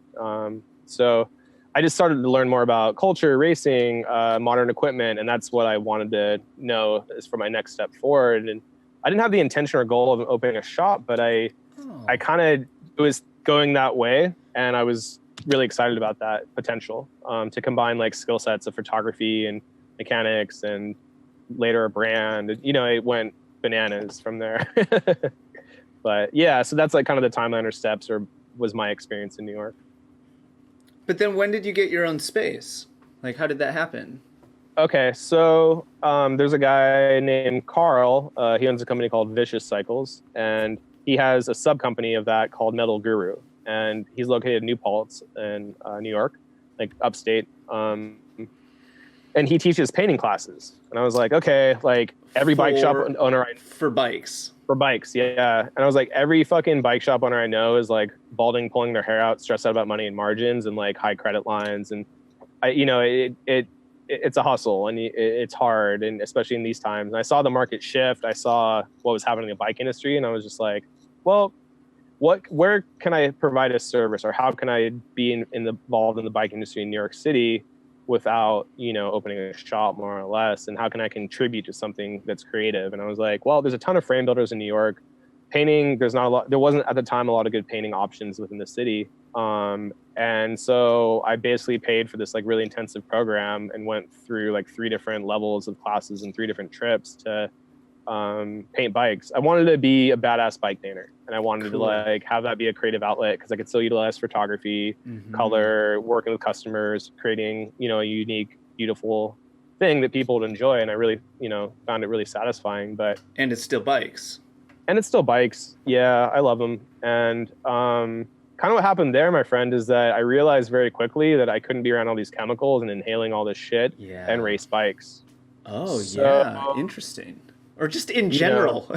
So I just started to learn more about culture, racing, modern equipment, and that's what I wanted to know as for my next step forward. And I didn't have the intention or goal of opening a shop, but I kind of was going that way, and I was really excited about that potential to combine like skill sets of photography and mechanics, and later a brand. It went bananas from there. But yeah, so that's like kind of the timeline or steps, or was my experience in New York. But then when did you get your own space? Like, how did that happen? Okay, so there's a guy named Carl. He owns a company called Wilis Cycles, and he has a sub company of that called Metal Guru, and he's located in New Paltz in New York, like upstate. And he teaches painting classes, and I was like, okay, like every bike shop owner for bikes. For bikes, yeah. And I was like, every fucking bike shop owner I know is like balding, pulling their hair out, stressed out about money and margins and like high credit lines. And it's a hustle, and it's hard, and especially in these times. And I saw the market shift. I saw what was happening in the bike industry, and I was just like, well, where can I provide a service, or how can I be involved in the bike industry in New York City without, opening a shop, more or less, and how can I contribute to something that's creative? And I was like, well, there's a ton of frame builders in New York. Painting, there wasn't at the time a lot of good painting options within the city. And so I basically paid for this like really intensive program and went through like 3 different levels of classes and 3 different trips to paint bikes. I wanted to be a badass bike painter, and I wanted to like have that be a creative outlet, because I could still utilize photography, color, working with customers, creating, a unique, beautiful thing that people would enjoy. And I really, found it really satisfying. And it's still bikes. And it's still bikes. Yeah, I love them. And kind of what happened there, my friend, is that I realized very quickly that I couldn't be around all these chemicals and inhaling all this shit and race bikes. Oh, So, yeah. Interesting. Or just in you general.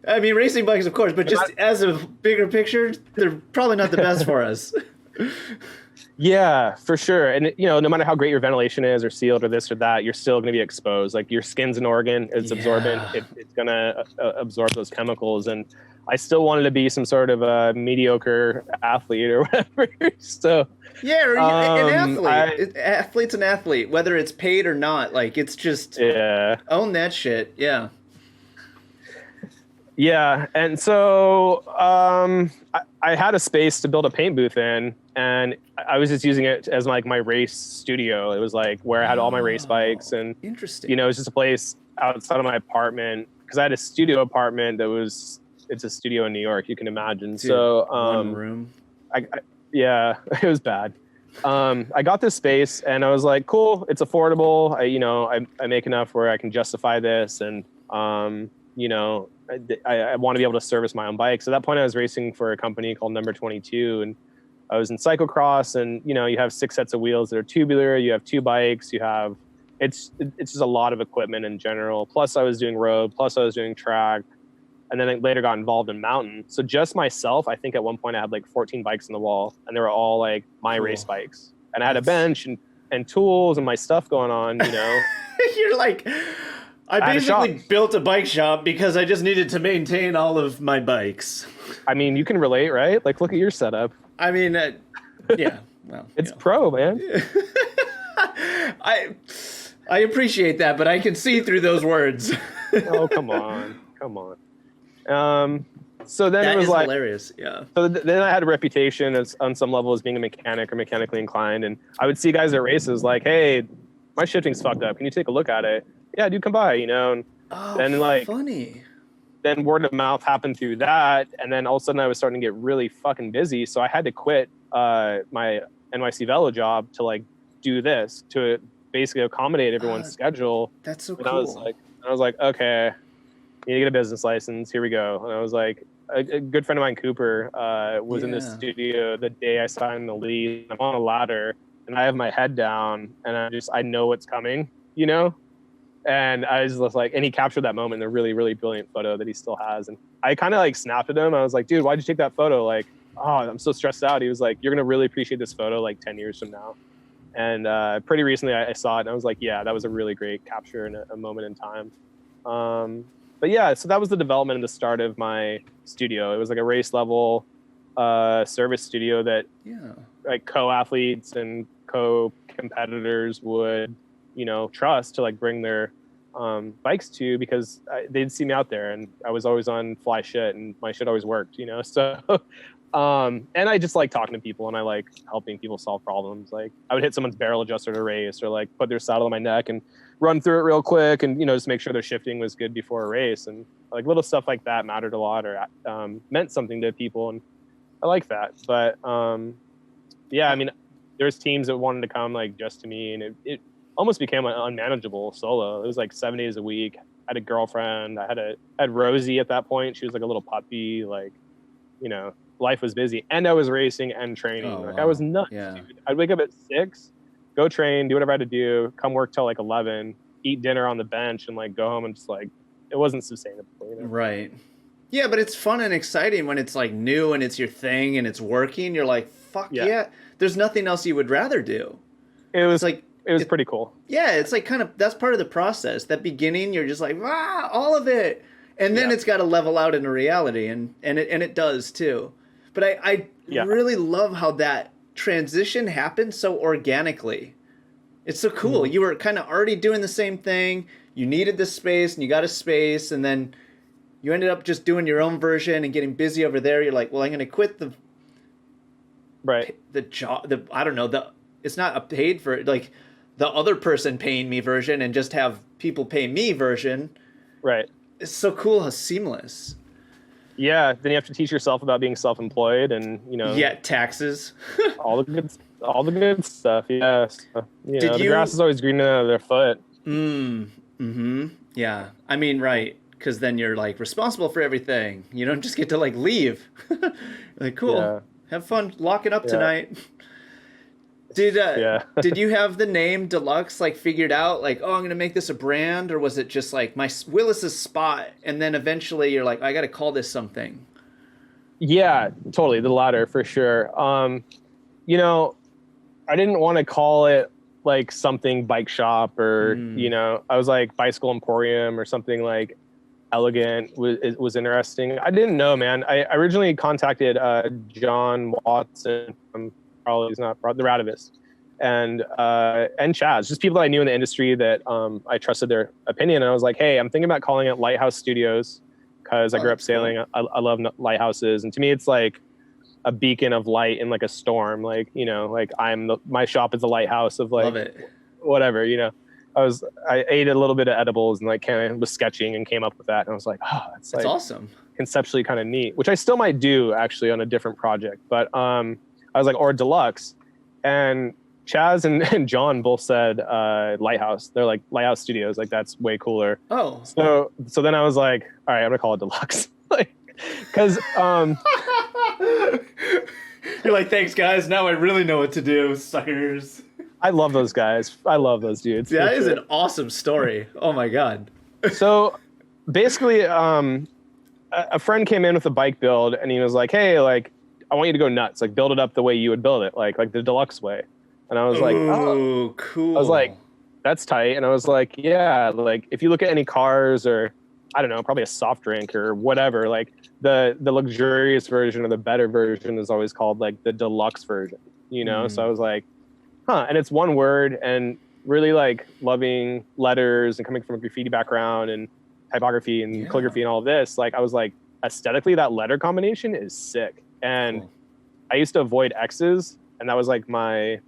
I mean, racing bikes, of course, but just as a bigger picture, they're probably not the best for us. Yeah, for sure. And, no matter how great your ventilation is or sealed or this or that, you're still going to be exposed. Like your skin's an organ. It's absorbent. It's going to absorb those chemicals. And I still wanted to be some sort of a mediocre athlete or whatever. So yeah, or an athlete. Athlete's an athlete, whether it's paid or not. Like, it's just own that shit. Yeah. Yeah, and so I had a space to build a paint booth in, and I was just using it as like my race studio. It was like where I had all my race bikes, and interesting. It was just a place outside of my apartment because I had a studio apartment it's a studio in New York. You can imagine. Dude, so one room. Yeah, it was bad. I got this space, and I was like, cool, it's affordable. I make enough where I can justify this, and I want to be able to service my own bike. So at that point I was racing for a company called Number 22, and I was in cyclocross, and you have 6 sets of wheels that are tubular. You have 2 bikes. It's just a lot of equipment in general. Plus I was doing road, plus I was doing track. And then I later got involved in mountain. So just myself, I think at one point I had like 14 bikes on the wall, and they were all like my race bikes. And I had a bench and tools and my stuff going on, You're like, I basically built a bike shop because I just needed to maintain all of my bikes. I mean, you can relate, right? Like, look at your setup. I mean, yeah. Well, it's pro, man. I appreciate that, but I can see through those words. Oh, come on. So then that it was like hilarious. Yeah. So then I had a reputation as on some level as being a mechanic or mechanically inclined, and I would see guys at races like, "Hey, my shifting's fucked up. Can you take a look at it?" Yeah, dude, come by. And then funny. Then word of mouth happened through that, and then all of a sudden I was starting to get really fucking busy, so I had to quit my NYC Velo job to like do this to basically accommodate everyone's schedule. That's so and cool. I was like, okay. You need to get a business license. Here we go. And I was like, a good friend of mine, Cooper, was in the studio the day I signed the lease. I'm on a ladder, and I have my head down, and I know what's coming, And I was just like, and he captured that moment in a really, really brilliant photo that he still has. And I kind of like snapped at him. I was like, dude, why'd you take that photo? Like, oh, I'm so stressed out. He was like, you're going to really appreciate this photo like 10 years from now. And pretty recently I saw it, and I was like, yeah, that was a really great capture in a moment in time. But yeah, so that was the development and the start of my studio. It was like a race level service studio that like co-athletes and co-competitors would, trust to like bring their bikes to, because they'd see me out there, and I was always on fly shit, and my shit always worked, So, and I just like talking to people, and I like helping people solve problems. Like I would hit someone's barrel adjuster to race, or like put their saddle on my neck and run through it real quick, and just make sure their shifting was good before a race, and like little stuff like that mattered a lot, or meant something to people, and I like that. But yeah, I mean, there's teams that wanted to come like just to me, and it almost became unmanageable solo. It was like 7 days a week. I had a girlfriend. I had Rosie at that point. She was like a little puppy. Like, life was busy, and I was racing and training. I was nuts. Yeah. Dude. I'd wake up at 6. Go train, do whatever I had to do, come work till like 11, eat dinner on the bench, and like go home, and just like, it wasn't sustainable. Right. Yeah, but it's fun and exciting when it's like new and it's your thing and it's working. You're like, fuck yeah. There's nothing else you would rather do. It was pretty cool. Yeah, it's like kind of, that's part of the process. That beginning, you're just like, all of it. And then it's got to level out into reality, and it does too. But I really love how that transition happened so organically. It's so cool. You were kind of already doing the same thing. You needed the space, and you got a space, and then you ended up just doing your own version and getting busy over there. You're like, well, I'm going to quit the job. I don't know. It's not a paid for, like the other person paying me version, and just have people pay me version. Right. It's so cool how seamless. Yeah, then you have to teach yourself about being self-employed, and taxes. all the good stuff. Yeah, so, the grass is always greener under their foot. Yeah, I mean, right. because then you're like responsible for everything. You don't just get to like leave. Like, cool, Yeah. have fun locking up Yeah. tonight. Did you have the name Deluxe like figured out? Like, oh, I'm gonna make this a brand, or was it just like my Wilis's spot, and then eventually you're like, I got to call this something? Yeah, totally. The latter for sure. You know, I didn't want to call it like something bike shop or, you know, I was like Bicycle Emporium or something like elegant was interesting. I didn't know, man. I originally contacted John Watson from probably he's not the Radivist and Chaz, just people that I knew in the industry that I trusted their opinion. And I was like, hey, I'm thinking about calling it Lighthouse Studios because I grew up sailing. Cool. I love lighthouses, and to me, it's like a beacon of light in like a storm. Like, you know, like my shop is the lighthouse of like, love it. Whatever, you know. I ate a little bit of edibles and like kind of was sketching and came up with that. And I was like, oh, that's like awesome. Conceptually kind of neat, which I still might do actually on a different project. But I was like, or Deluxe. And Chaz and John both said Lighthouse. They're like Lighthouse Studios. Like, that's way cooler. Oh. So then I was like, all right, I'm gonna call it Deluxe. Like, because you're like, thanks guys. Now I really know what to do, suckers. I love those guys. I love those dudes. Yeah, that is an awesome story. Oh my God. So basically, a friend came in with a bike build and he was like, hey, like, I want you to go nuts. Like, build it up the way you would build it. Like the Deluxe way. And I was like, oh, cool. I was like, that's tight. And I was like, yeah, like if you look at any cars or I don't know, probably a soft drink or whatever, like the luxurious version or the better version is always called like the Deluxe version, you know? So I was like, huh. And it's one word, and really like loving letters and coming from a graffiti background and typography and calligraphy and all of this. Like, I was like, aesthetically, that letter combination is sick. And I used to avoid X's, and that was like my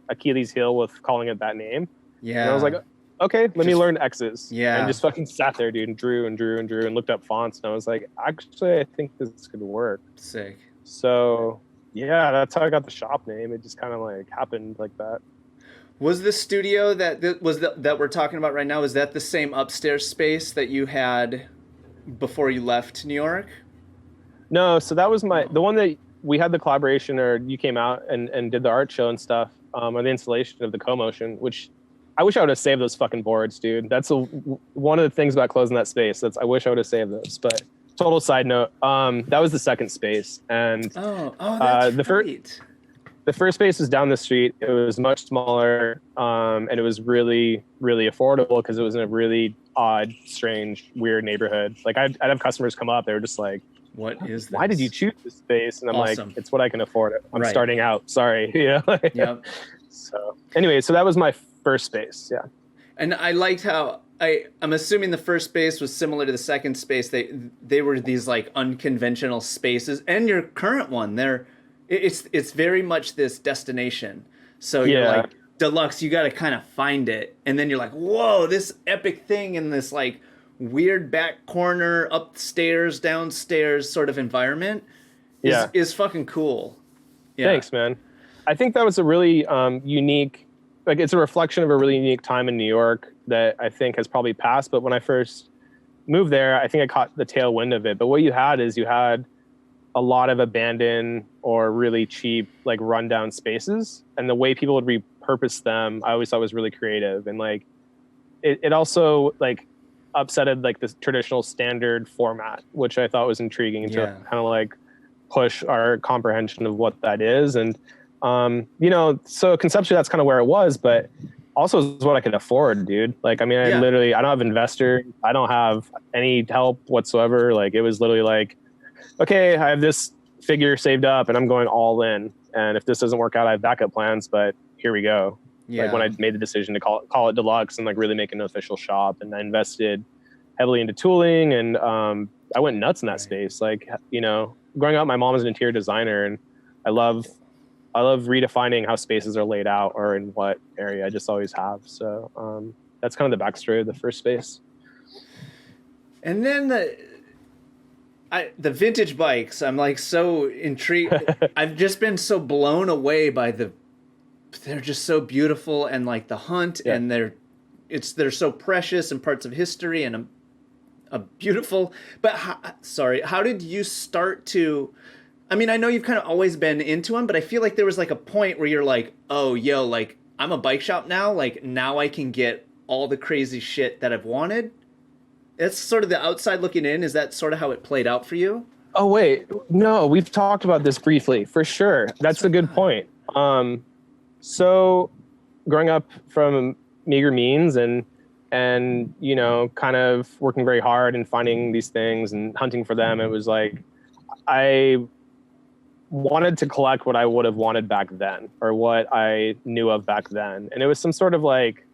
Achilles heel with calling it that name. Yeah. And I was like, okay, let me learn X's. Yeah. And just fucking sat there, dude, and drew and looked up fonts. And I was like, actually, I think this could work. Sick. So yeah, that's how I got the shop name. It just kind of like happened like that. Was the studio that we're talking about right now, is that the same upstairs space that you had before you left New York? No, so that was the one that we had the collaboration, or you came out and did the art show and stuff, on the installation of the Co-Motion, which I wish I would have saved those fucking boards, dude. That's one of the things about closing that space. I wish I would have saved those. But total side note, that was the second space, and that's right. The first space was down the street. It was much smaller, and it was really, really affordable because it was in a really odd, strange, weird neighborhood. Like, I'd have customers come up. They were just like, what is this? Why did you choose this space? And I'm like, it's what I can afford. I'm starting out. Sorry. Yeah. Yep. So anyway, so that was my first space. Yeah. And I liked how I'm assuming the first space was similar to the second space. They were these like unconventional spaces, and your current one, it's very much this destination. So you're like, Deluxe, you got to kind of find it, and then you're like, whoa, this epic thing in this like weird back corner, upstairs, downstairs sort of environment is fucking cool. Yeah. Thanks, man. I think that was a really unique, like, it's a reflection of a really unique time in New York that I think has probably passed. But when I first moved there, I think I caught the tailwind of it. But what you had a lot of abandoned or really cheap, like, rundown spaces. And the way people would repurpose them, I always thought was really creative. And like, it also like upsetted like this traditional standard format, which I thought was intriguing to kind of like push our comprehension of what that is. And you know, so conceptually that's kind of where it was, but also is what I could afford, dude. Like, I mean, I don't have investors. I don't have any help whatsoever. Like, it was literally like, okay, I have this figure saved up and I'm going all in. And if this doesn't work out, I have backup plans, but here we go. Yeah. Like, when I made the decision to call it Deluxe and like really make an official shop, and I invested heavily into tooling, and I went nuts in that space. Like, you know, growing up, my mom is an interior designer, and I love redefining how spaces are laid out or in what area. I just always have. So that's kind of the backstory of the first space. And then the vintage bikes, I'm like so intrigued. I've just been so blown away by they're just so beautiful, and like the hunt, and they're so precious and parts of history, and a beautiful, but how did you start to, I mean, I know you've kind of always been into them, but I feel like there was like a point where you're like, oh, yo, like I'm a bike shop now. Like now I can get all the crazy shit that I've wanted. That's sort of the outside looking in. Is that sort of how it played out for you? Oh, wait, no, we've talked about this briefly for sure. That's a good point. So growing up from meager means and, you know, kind of working very hard and finding these things and hunting for them, it was like, I wanted to collect what I would have wanted back then or what I knew of back then. And it was some sort of like,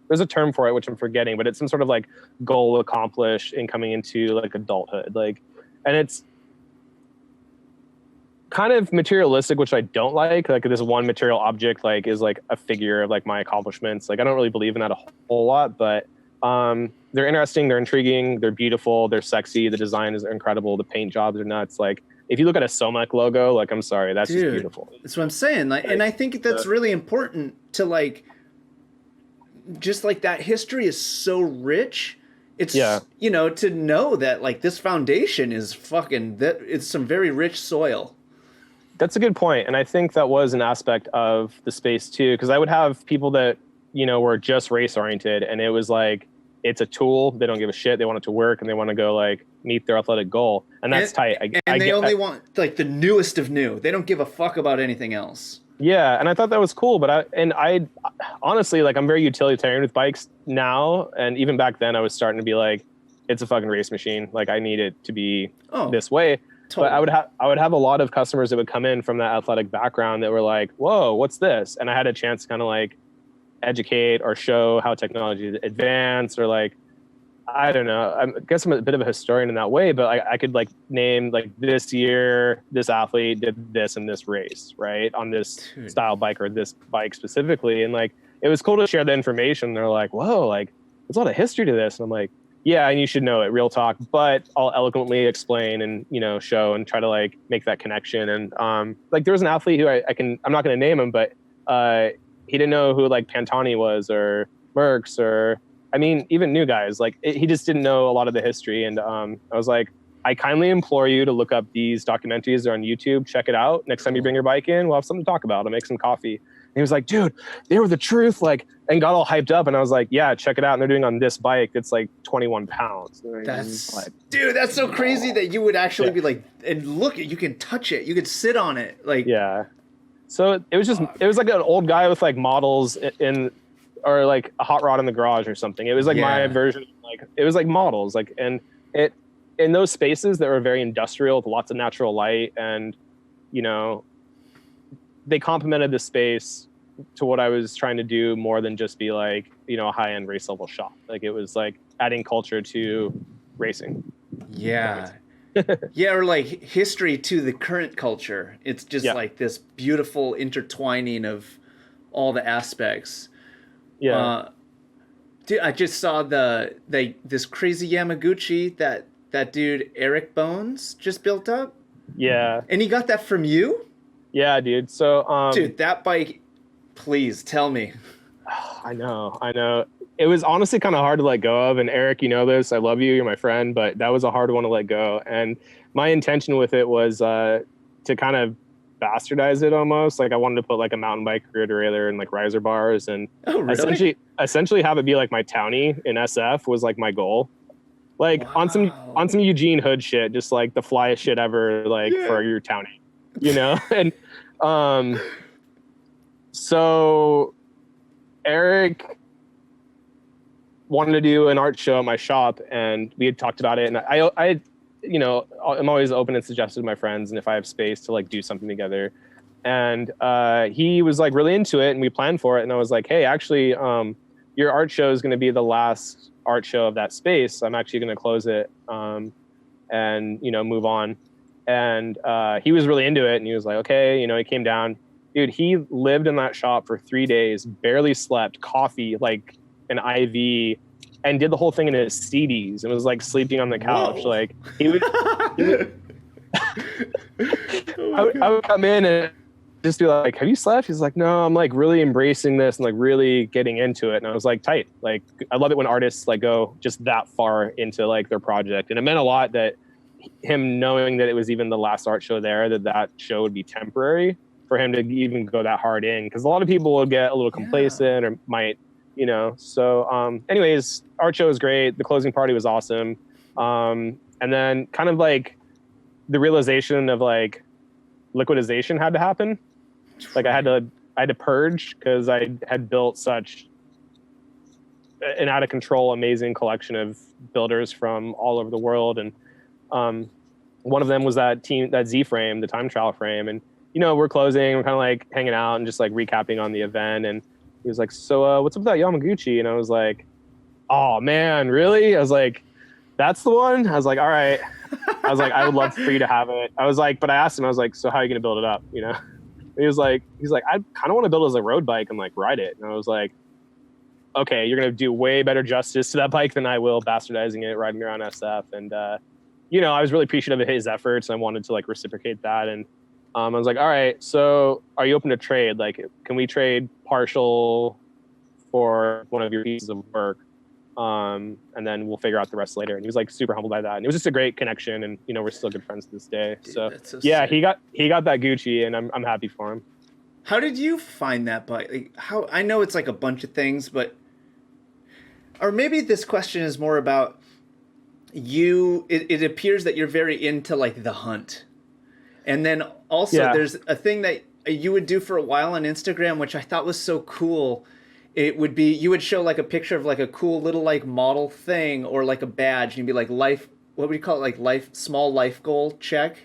there's a term for it, which I'm forgetting, but it's some sort of like goal accomplished in coming into like adulthood. Like, and it's kind of materialistic, which I don't like this one material object, like is like a figure of like my accomplishments. Like, I don't really believe in that a whole lot, but they're interesting. They're intriguing. They're beautiful. They're sexy. The design is incredible. The paint jobs are nuts. Like, if you look at a Somac logo, like, I'm sorry, that's just beautiful. That's what I'm saying. Like, and I think that's really important to like, just like that history is so rich. It's, you know, to know that like this foundation is it's some very rich soil. That's a good point. And I think that was an aspect of the space too, because I would have people that, you know, were just race oriented and it was like, it's a tool. They don't give a shit. They want it to work and they want to go like meet their athletic goal. And that's tight. They only want like the newest of new. They don't give a fuck about anything else. Yeah. And I thought that was cool. But I honestly, like, I'm very utilitarian with bikes now. And even back then I was starting to be like, it's a fucking race machine. Like, I need it to be this way. Totally. But I would have a lot of customers that would come in from that athletic background that were like, whoa, what's this? And I had a chance to kind of like educate or show how technology advanced, or like, I don't know. I guess I'm a bit of a historian in that way, but I could like name like this year, this athlete did this in this race, right? On this style bike or this bike specifically. And like, it was cool to share the information. They're like, whoa, like there's a lot of history to this. And I'm like, yeah, and you should know it, real talk, but I'll eloquently explain and, you know, show and try to like make that connection. And like there was an athlete who I'm not going to name him, but he didn't know who like Pantani was or Merckx or, I mean, even new guys, like he just didn't know a lot of the history. And I was like, I kindly implore you to look up these documentaries. They're on YouTube. Check it out. Next time you bring your bike in, we'll have something to talk about. I'll make some coffee. And he was like, dude, they were the truth. Like, and got all hyped up. And I was like, yeah, check it out. And they're doing on this bike that's like 21 pounds. That's like, dude, that's so crazy that you would actually be like, and look, you can touch it. You could sit on it. Like, yeah. So it was just, it was like an old guy with like models or like a hot rod in the garage or something. It was like my version, like it was like models, like, and it, in those spaces that were very industrial with lots of natural light and, you know, they complemented the space to what I was trying to do more than just be like, you know, a high-end race level shop. Like it was like adding culture to racing. Yeah. Yeah. Or like history to the current culture. It's just like this beautiful intertwining of all the aspects. Yeah. Dude, I just saw this crazy Yamaguchi that dude Eric Bones just built up. Yeah. And he got that from you? Yeah, dude. So dude, that bike, please tell me. I know. It was honestly kind of hard to let go of. And Eric, you know this. I love you. You're my friend, but that was a hard one to let go. And my intention with it was to kind of bastardize it almost. Like I wanted to put like a mountain bike rear derailleur and like riser bars and essentially have it be like my Townie in SF was like my goal. Like on some Eugene Hood shit, just like the flyest shit ever, like for your Townie, you know? And so Eric wanted to do an art show at my shop and we had talked about it. And I you know, I'm always open and suggested to my friends and if I have space to like do something together. And he was like really into it and we planned for it. And I was like, hey, actually, your art show is going to be the last art show of that space. I'm actually going to close it and, you know, move on. And he was really into it and he was like, okay, you know, he came down. Dude, he lived in that shop for 3 days, barely slept, coffee, like an IV, and did the whole thing in his CDs and was like sleeping on the couch. Whoa. Like he would I would come in and just be like, have you slept? He's like, no, I'm like really embracing this and like really getting into it. And I was like, tight. Like, I love it when artists like go just that far into like their project. And it meant a lot that him knowing that it was even the last art show there, that show would be temporary, for him to even go that hard in. Cause a lot of people will get a little complacent or might, so anyways, art show was great. The closing party was awesome. And then kind of like the realization of like liquidization had to happen. Like I had to purge, because I had built such an out of control, amazing collection of builders from all over the world. And one of them was that Z frame, the time trial frame. And, we're closing, we're kind of like hanging out and just like recapping on the event. And he was like, so what's up with that Yamaguchi? And I was like, oh man, really? I was like, that's the one? I was like, all right. I was like, I would love for you to have it. I was like, but I asked him, I was like, so how are you going to build it up? He was like, I kind of want to build it as a road bike and like ride it. And I was like, okay, you're going to do way better justice to that bike than I will bastardizing it, riding around SF. And, I was really appreciative of his efforts. And I wanted to like reciprocate that. And I was like, all right, so are you open to trade? Like, can we trade partial for one of your pieces of work? And then we'll figure out the rest later. And he was like super humbled by that. And it was just a great connection. And, we're still good friends to this day. Dude, so yeah, sick. he got that Gucci, and I'm happy for him. How did you find that bike? Like, I know it's like a bunch of things, or maybe this question is more about you. It appears that you're very into like the hunt. And then also there's a thing that you would do for a while on Instagram, which I thought was so cool. It would be, you would show like a picture of like a cool little like model thing or like a badge, and you'd be like what would you call it? Like small life goal check.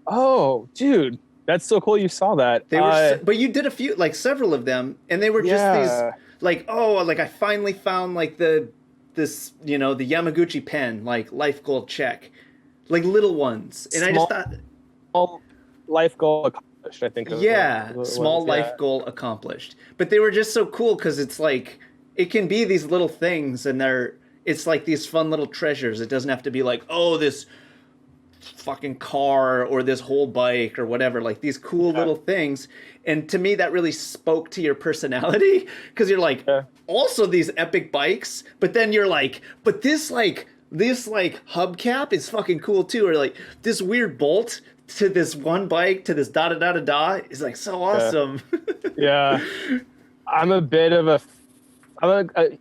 Oh, dude, that's so cool. You saw that. They were, but you did a few, like several of them, and they were just these like, oh, like I finally found like the Yamaguchi pen, like life goal check, like little ones. And I just thought, small life goal accomplished, I think. Small life goal accomplished. But they were just so cool, because it's like, it can be these little things, and it's like these fun little treasures. It doesn't have to be like, oh, this fucking car or this whole bike or whatever, like these cool little things. And to me, that really spoke to your personality, because you're like, also these epic bikes, but then you're like, but this hubcap is fucking cool too, or like this weird bolt to this one bike to this da da da da da is like so awesome. Yeah. I'm a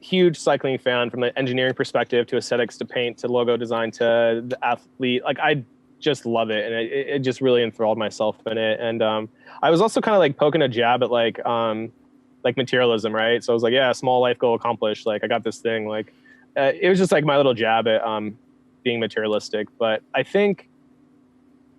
huge cycling fan, from the engineering perspective to aesthetics to paint to logo design to the athlete. Like I just love it, and it just really enthralled myself in it. And I was also kind of like poking a jab at like materialism, right? So I was like, yeah, small life goal accomplished. Like I got this thing. Like it was just like my little jab at being materialistic. But I think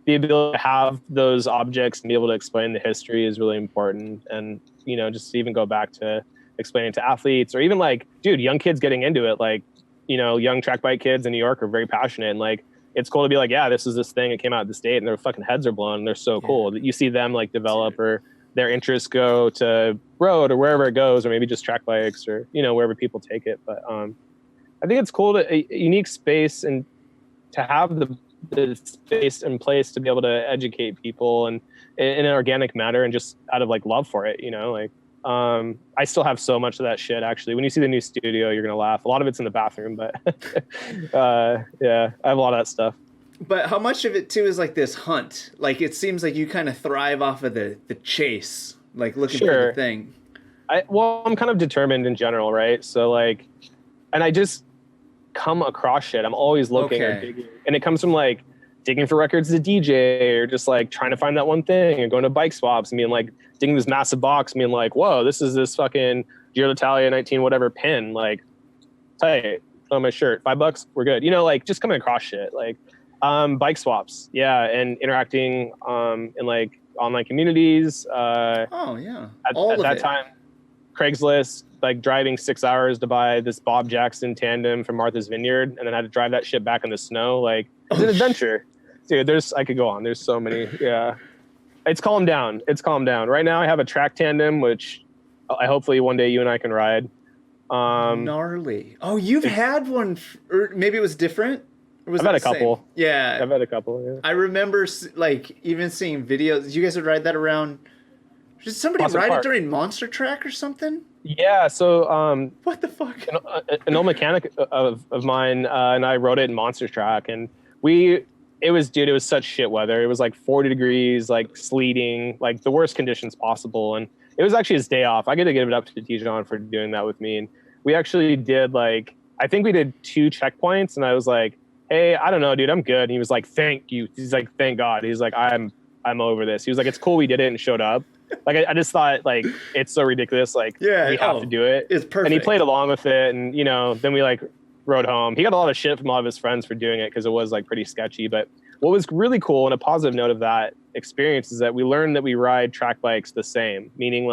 the ability to have those objects and be able to explain the history is really important. And just to even go back to explaining to athletes, or even like, dude, young kids getting into it, like, young track bike kids in New York are very passionate, and like, it's cool to be like, yeah, this is this thing, it came out of this date, and their fucking heads are blown, and they're so cool that you see them like develop, or their interests go to road or wherever it goes, or maybe just track bikes, or, wherever people take it. But I think it's cool to a unique space, and to have the space and place to be able to educate people and in an organic manner, and just out of like love for it, like, I still have so much of that shit, actually. When you see the new studio, you're going to laugh. A lot of it's in the bathroom, but yeah, I have a lot of that stuff. But how much of it too is like this hunt? Like, it seems like you kind of thrive off of the chase, like looking for the thing. I'm kind of determined in general, right? So like, and I just come across shit. I'm always looking or digging, and it comes from like digging for records as a DJ, or just like trying to find that one thing, and going to bike swaps and being like digging this massive box and being like, whoa, this is this fucking Giro d'Italia 19 whatever pin, like tight on my shirt, $5, we're good. Like just coming across shit, like bike swaps, and interacting in like online communities. At that time, Craigslist, like driving 6 hours to buy this Bob Jackson tandem from Martha's Vineyard, and then I had to drive that shit back in the snow. Like, it's an adventure. Dude, I could go on. There's so many. Yeah. It's calmed down. Right now I have a track tandem, which I hopefully one day you and I can ride. Gnarly. Oh, you've had one, or maybe it was different? Or was I've had that a the same? couple. Yeah. I've had a couple. Yeah. I remember like even seeing videos. You guys would ride that around. Did somebody Prospect ride Park. it during Monster Track or something? Yeah. So What the fuck? an old mechanic of mine and I rode it in Monster Track, and it was such shit weather. It was like 40 degrees, like sleeting, like the worst conditions possible. And it was actually his day off. I got to give it up to Tijon for doing that with me. And we actually did I think we did 2 checkpoints, and I was like, hey, I don't know, dude, I'm good. And he was like, thank you. He's like, thank God. He's like, I'm over this. He was like, it's cool we did it and showed up. Like, I just thought, like, it's so ridiculous. Like, Yeah, we have to do it. It's perfect. And he played along with it. And, then we, rode home. He got a lot of shit from a lot of his friends for doing it because it was, pretty sketchy. But what was really cool, and a positive note of that experience, is that we learned that we ride track bikes the same. Meaning,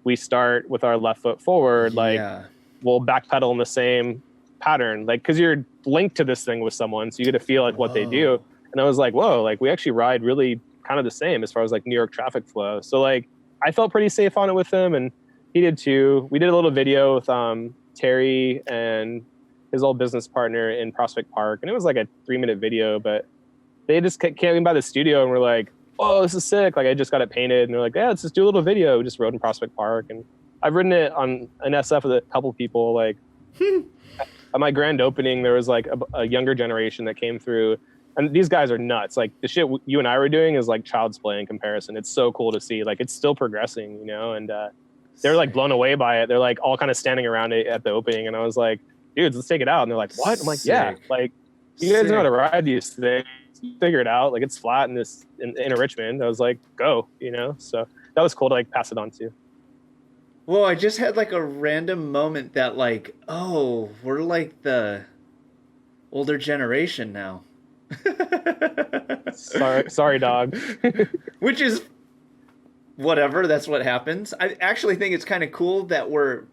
we start with our left foot forward. We'll backpedal in the same pattern. because you're linked to this thing with someone. So you get to feel, what they do. And I was like, whoa, we actually ride really kind of the same as far as New York traffic flow. So I felt pretty safe on it with him, and he did too. We did a little video with Terry and his old business partner in Prospect Park, and it was a 3-minute video, but they just came by the studio and were like, oh, this is sick. I just got it painted, and they're like, yeah, let's just do a little video. We just rode in Prospect Park, and I've ridden it on an SF with a couple people. At my grand opening, there was a younger generation that came through. And these guys are nuts. The shit you and I were doing is child's play in comparison. It's so cool to see. It's still progressing, and they're blown away by it. They're all kind of standing around it at the opening. And I was like, dudes, let's take it out. And they're like, what? I'm like, yeah. You guys know how to ride these things. Figure it out. It's flat in Richmond. I was like, go, So that was cool to pass it on to. Well, I just had a random moment that oh, we're the older generation now. sorry dog. Which is whatever, that's what happens. I actually think it's kind of cool that we're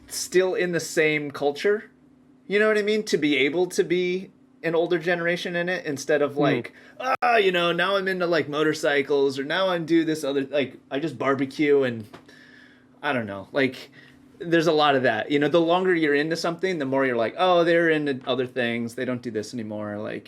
still in the same culture, you know what I mean, to be able to be an older generation in it, instead of now I'm into motorcycles, or now I'm do this other, I just barbecue, and I don't know, there's a lot of that, the longer you're into something, the more you're oh, they're into other things, they don't do this anymore.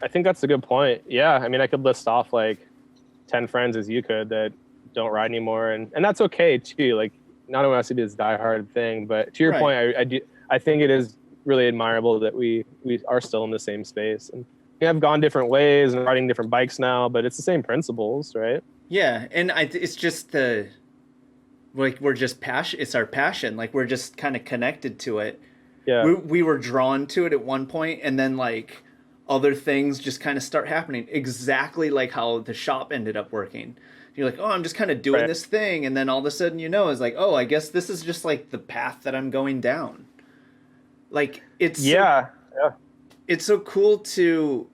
I think that's a good point. Yeah, I mean, I could list off 10 friends as you could that don't ride anymore, and that's okay too. Not only has to be this diehard thing, but to your point, I think it is really admirable that we are still in the same space, and we have gone different ways and riding different bikes now, but it's the same principles, right? Yeah, and it's just we're just passion. It's our passion. We're just kind of connected to it. Yeah. We were drawn to it at one point, and then other things just kind of start happening. Exactly how the shop ended up working. You're oh, I'm just kind of doing this thing, and then all of a sudden it's oh, I guess this is just the path that I'm going down. It's it's so cool to.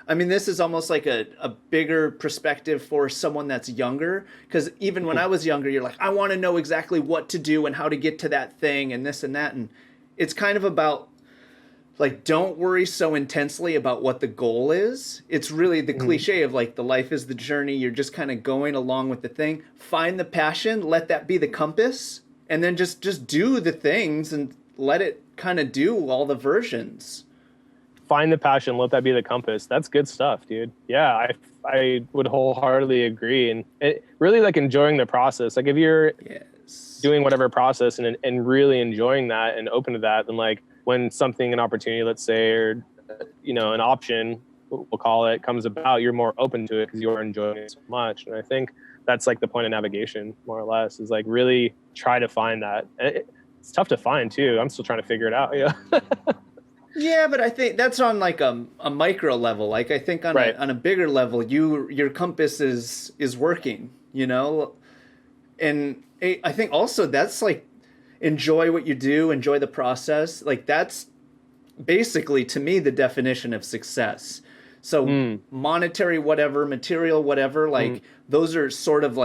I mean, this is almost a bigger perspective for someone that's younger, because even when I was younger, you're I want to know exactly what to do and how to get to that thing and this and that. And it's kind of about, don't worry so intensely about what the goal is. It's really the cliche of the life is the journey. You're just kind of going along with the thing. Find the passion, let that be the compass, and then just do the things and let it kind of do all the versions. Find the passion, let that be the compass. That's good stuff, dude. Yeah, I would wholeheartedly agree. And it really enjoying the process. If you're doing whatever process and really enjoying that and open to that, then when something, an opportunity, let's say, or an option, we'll call it, comes about, you're more open to it because you're enjoying it so much. And I think that's the point of navigation, more or less, is really try to find that. It's tough to find too. I'm still trying to figure it out. Yeah. Yeah, but I think that's on a micro level. I think on a bigger level, your compass is working, and I think also that's enjoy what you do, enjoy the process. That's basically, to me, the definition of success. So monetary, whatever, material, whatever, those are sort of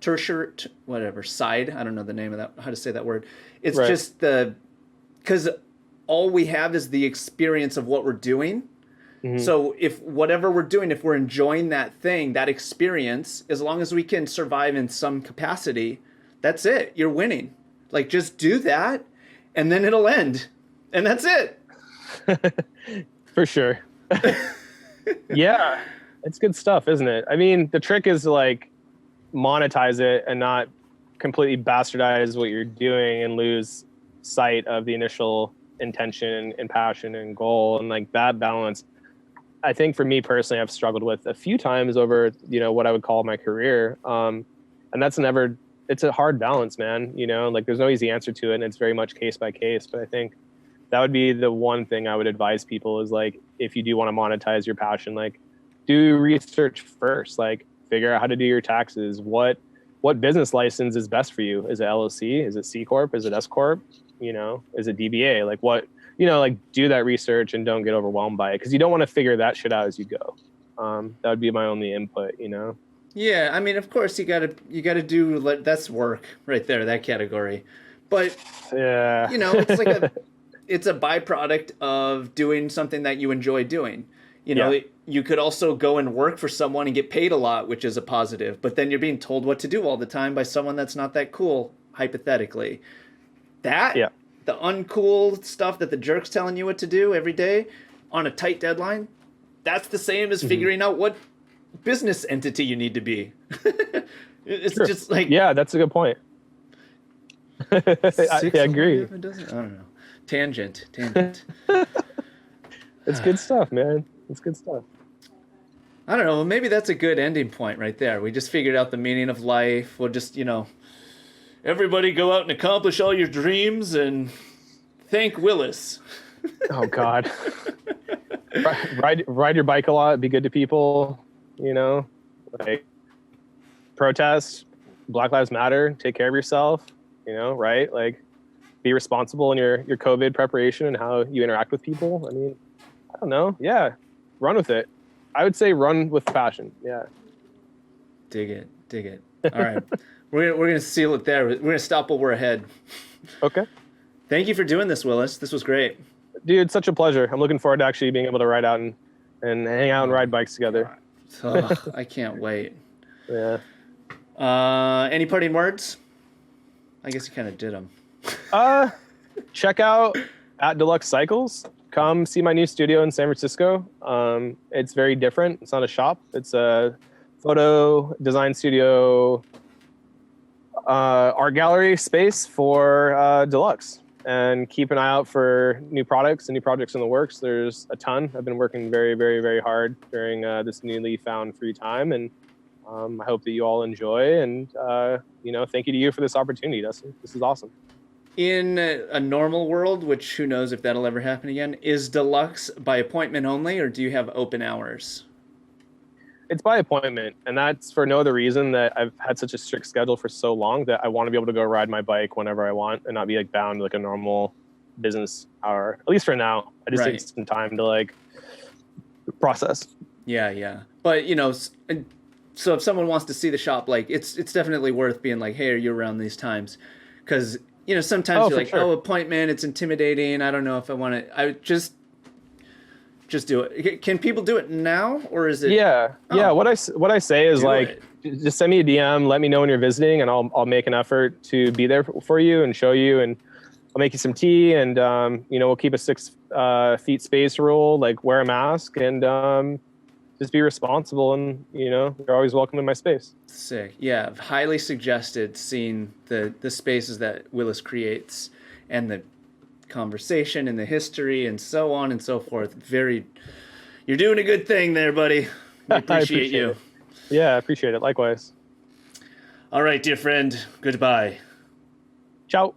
tertiary, whatever, side. I don't know the name of that, how to say that word. It's just because all we have is the experience of what we're doing. So if whatever we're doing, if we're enjoying that thing, that experience, as long as we can survive in some capacity, that's it. You're winning. Just do that, and then it'll end, and that's it. For sure. Yeah, it's good stuff, isn't it? I mean, the trick is to like monetize it and not completely bastardize what you're doing and lose sight of the initial intention and passion and goal. And like that balance, I think for me personally, I've struggled with a few times over, what I would call my career. And that's it's a hard balance, man. Like there's no easy answer to it. And it's very much case by case. But I think that would be the one thing I would advise people is like, if you do want to monetize your passion, like do research first, like figure out how to do your taxes. What business license is best for you? Is it LLC? Is it C Corp? Is it S Corp? Is it DBA? Like what, like do that research and don't get overwhelmed by it. Cause you don't want to figure that shit out as you go. That would be my only input, Yeah. I mean, of course you gotta do, that's work right there, that category. But yeah, it's like it's a byproduct of doing something that you enjoy doing. You could also go and work for someone and get paid a lot, which is a positive, but then you're being told what to do all the time by someone that's not that cool, hypothetically. The uncool stuff that the jerk's telling you what to do every day on a tight deadline, that's the same as figuring out what business entity you need to be. It's sure. just like... Yeah, that's a good point. I agree. I don't know. Tangent. It's good stuff, man. It's good stuff. I don't know. Maybe that's a good ending point right there. We just figured out the meaning of life. We'll just, everybody go out and accomplish all your dreams and thank Wilis. Oh, God. Ride your bike a lot. Be good to people, like protest, Black Lives Matter, take care of yourself, right? Like be responsible in your COVID preparation and how you interact with people. I mean, I don't know. Yeah. Run with it. I would say run with passion. Yeah. Dig it. All right. We're going to seal it there. We're going to stop while we're ahead. Okay. Thank you for doing this, Wilis. This was great. Dude, it's such a pleasure. I'm looking forward to actually being able to ride out and hang out and ride bikes together. Oh, I can't wait. Yeah. Any parting words? I guess you kind of did them. Check out at Deluxe Cycles. Come see my new studio in San Francisco. It's very different. It's not a shop. It's a photo design studio, art gallery space for Deluxe. And keep an eye out for new products and new projects in the works. There's a ton. I've been working very, very, very hard during this newly found free time. And I hope that you all enjoy. And, thank you to you for this opportunity, Dustin. This is awesome. In a normal world, which who knows if that'll ever happen again, is Deluxe by appointment only, or do you have open hours? It's by appointment, and that's for no other reason that I've had such a strict schedule for so long that I want to be able to go ride my bike whenever I want and not be like bound to like a normal business hour. At least for now. I just need some time to like process. Yeah. But so if someone wants to see the shop, like it's definitely worth being like, hey, are you around these times? Because sometimes you're like, sure. Oh, appointment, it's intimidating. I don't know if I want to. I just do it. Can people do it now, or is it? Yeah. What I say is like, just send me a DM. Let me know when you're visiting, and I'll make an effort to be there for you and show you. And I'll make you some tea, and we'll keep a 6 feet space rule. Like wear a mask and just be responsible. And you're always welcome in my space. Sick. Yeah, I've highly suggested seeing the spaces that Wilis creates and the conversation and the history and so on and so forth. You're doing a good thing there, buddy. We appreciate you. It. Yeah, I appreciate it. Likewise. All right, dear friend. Goodbye. Ciao.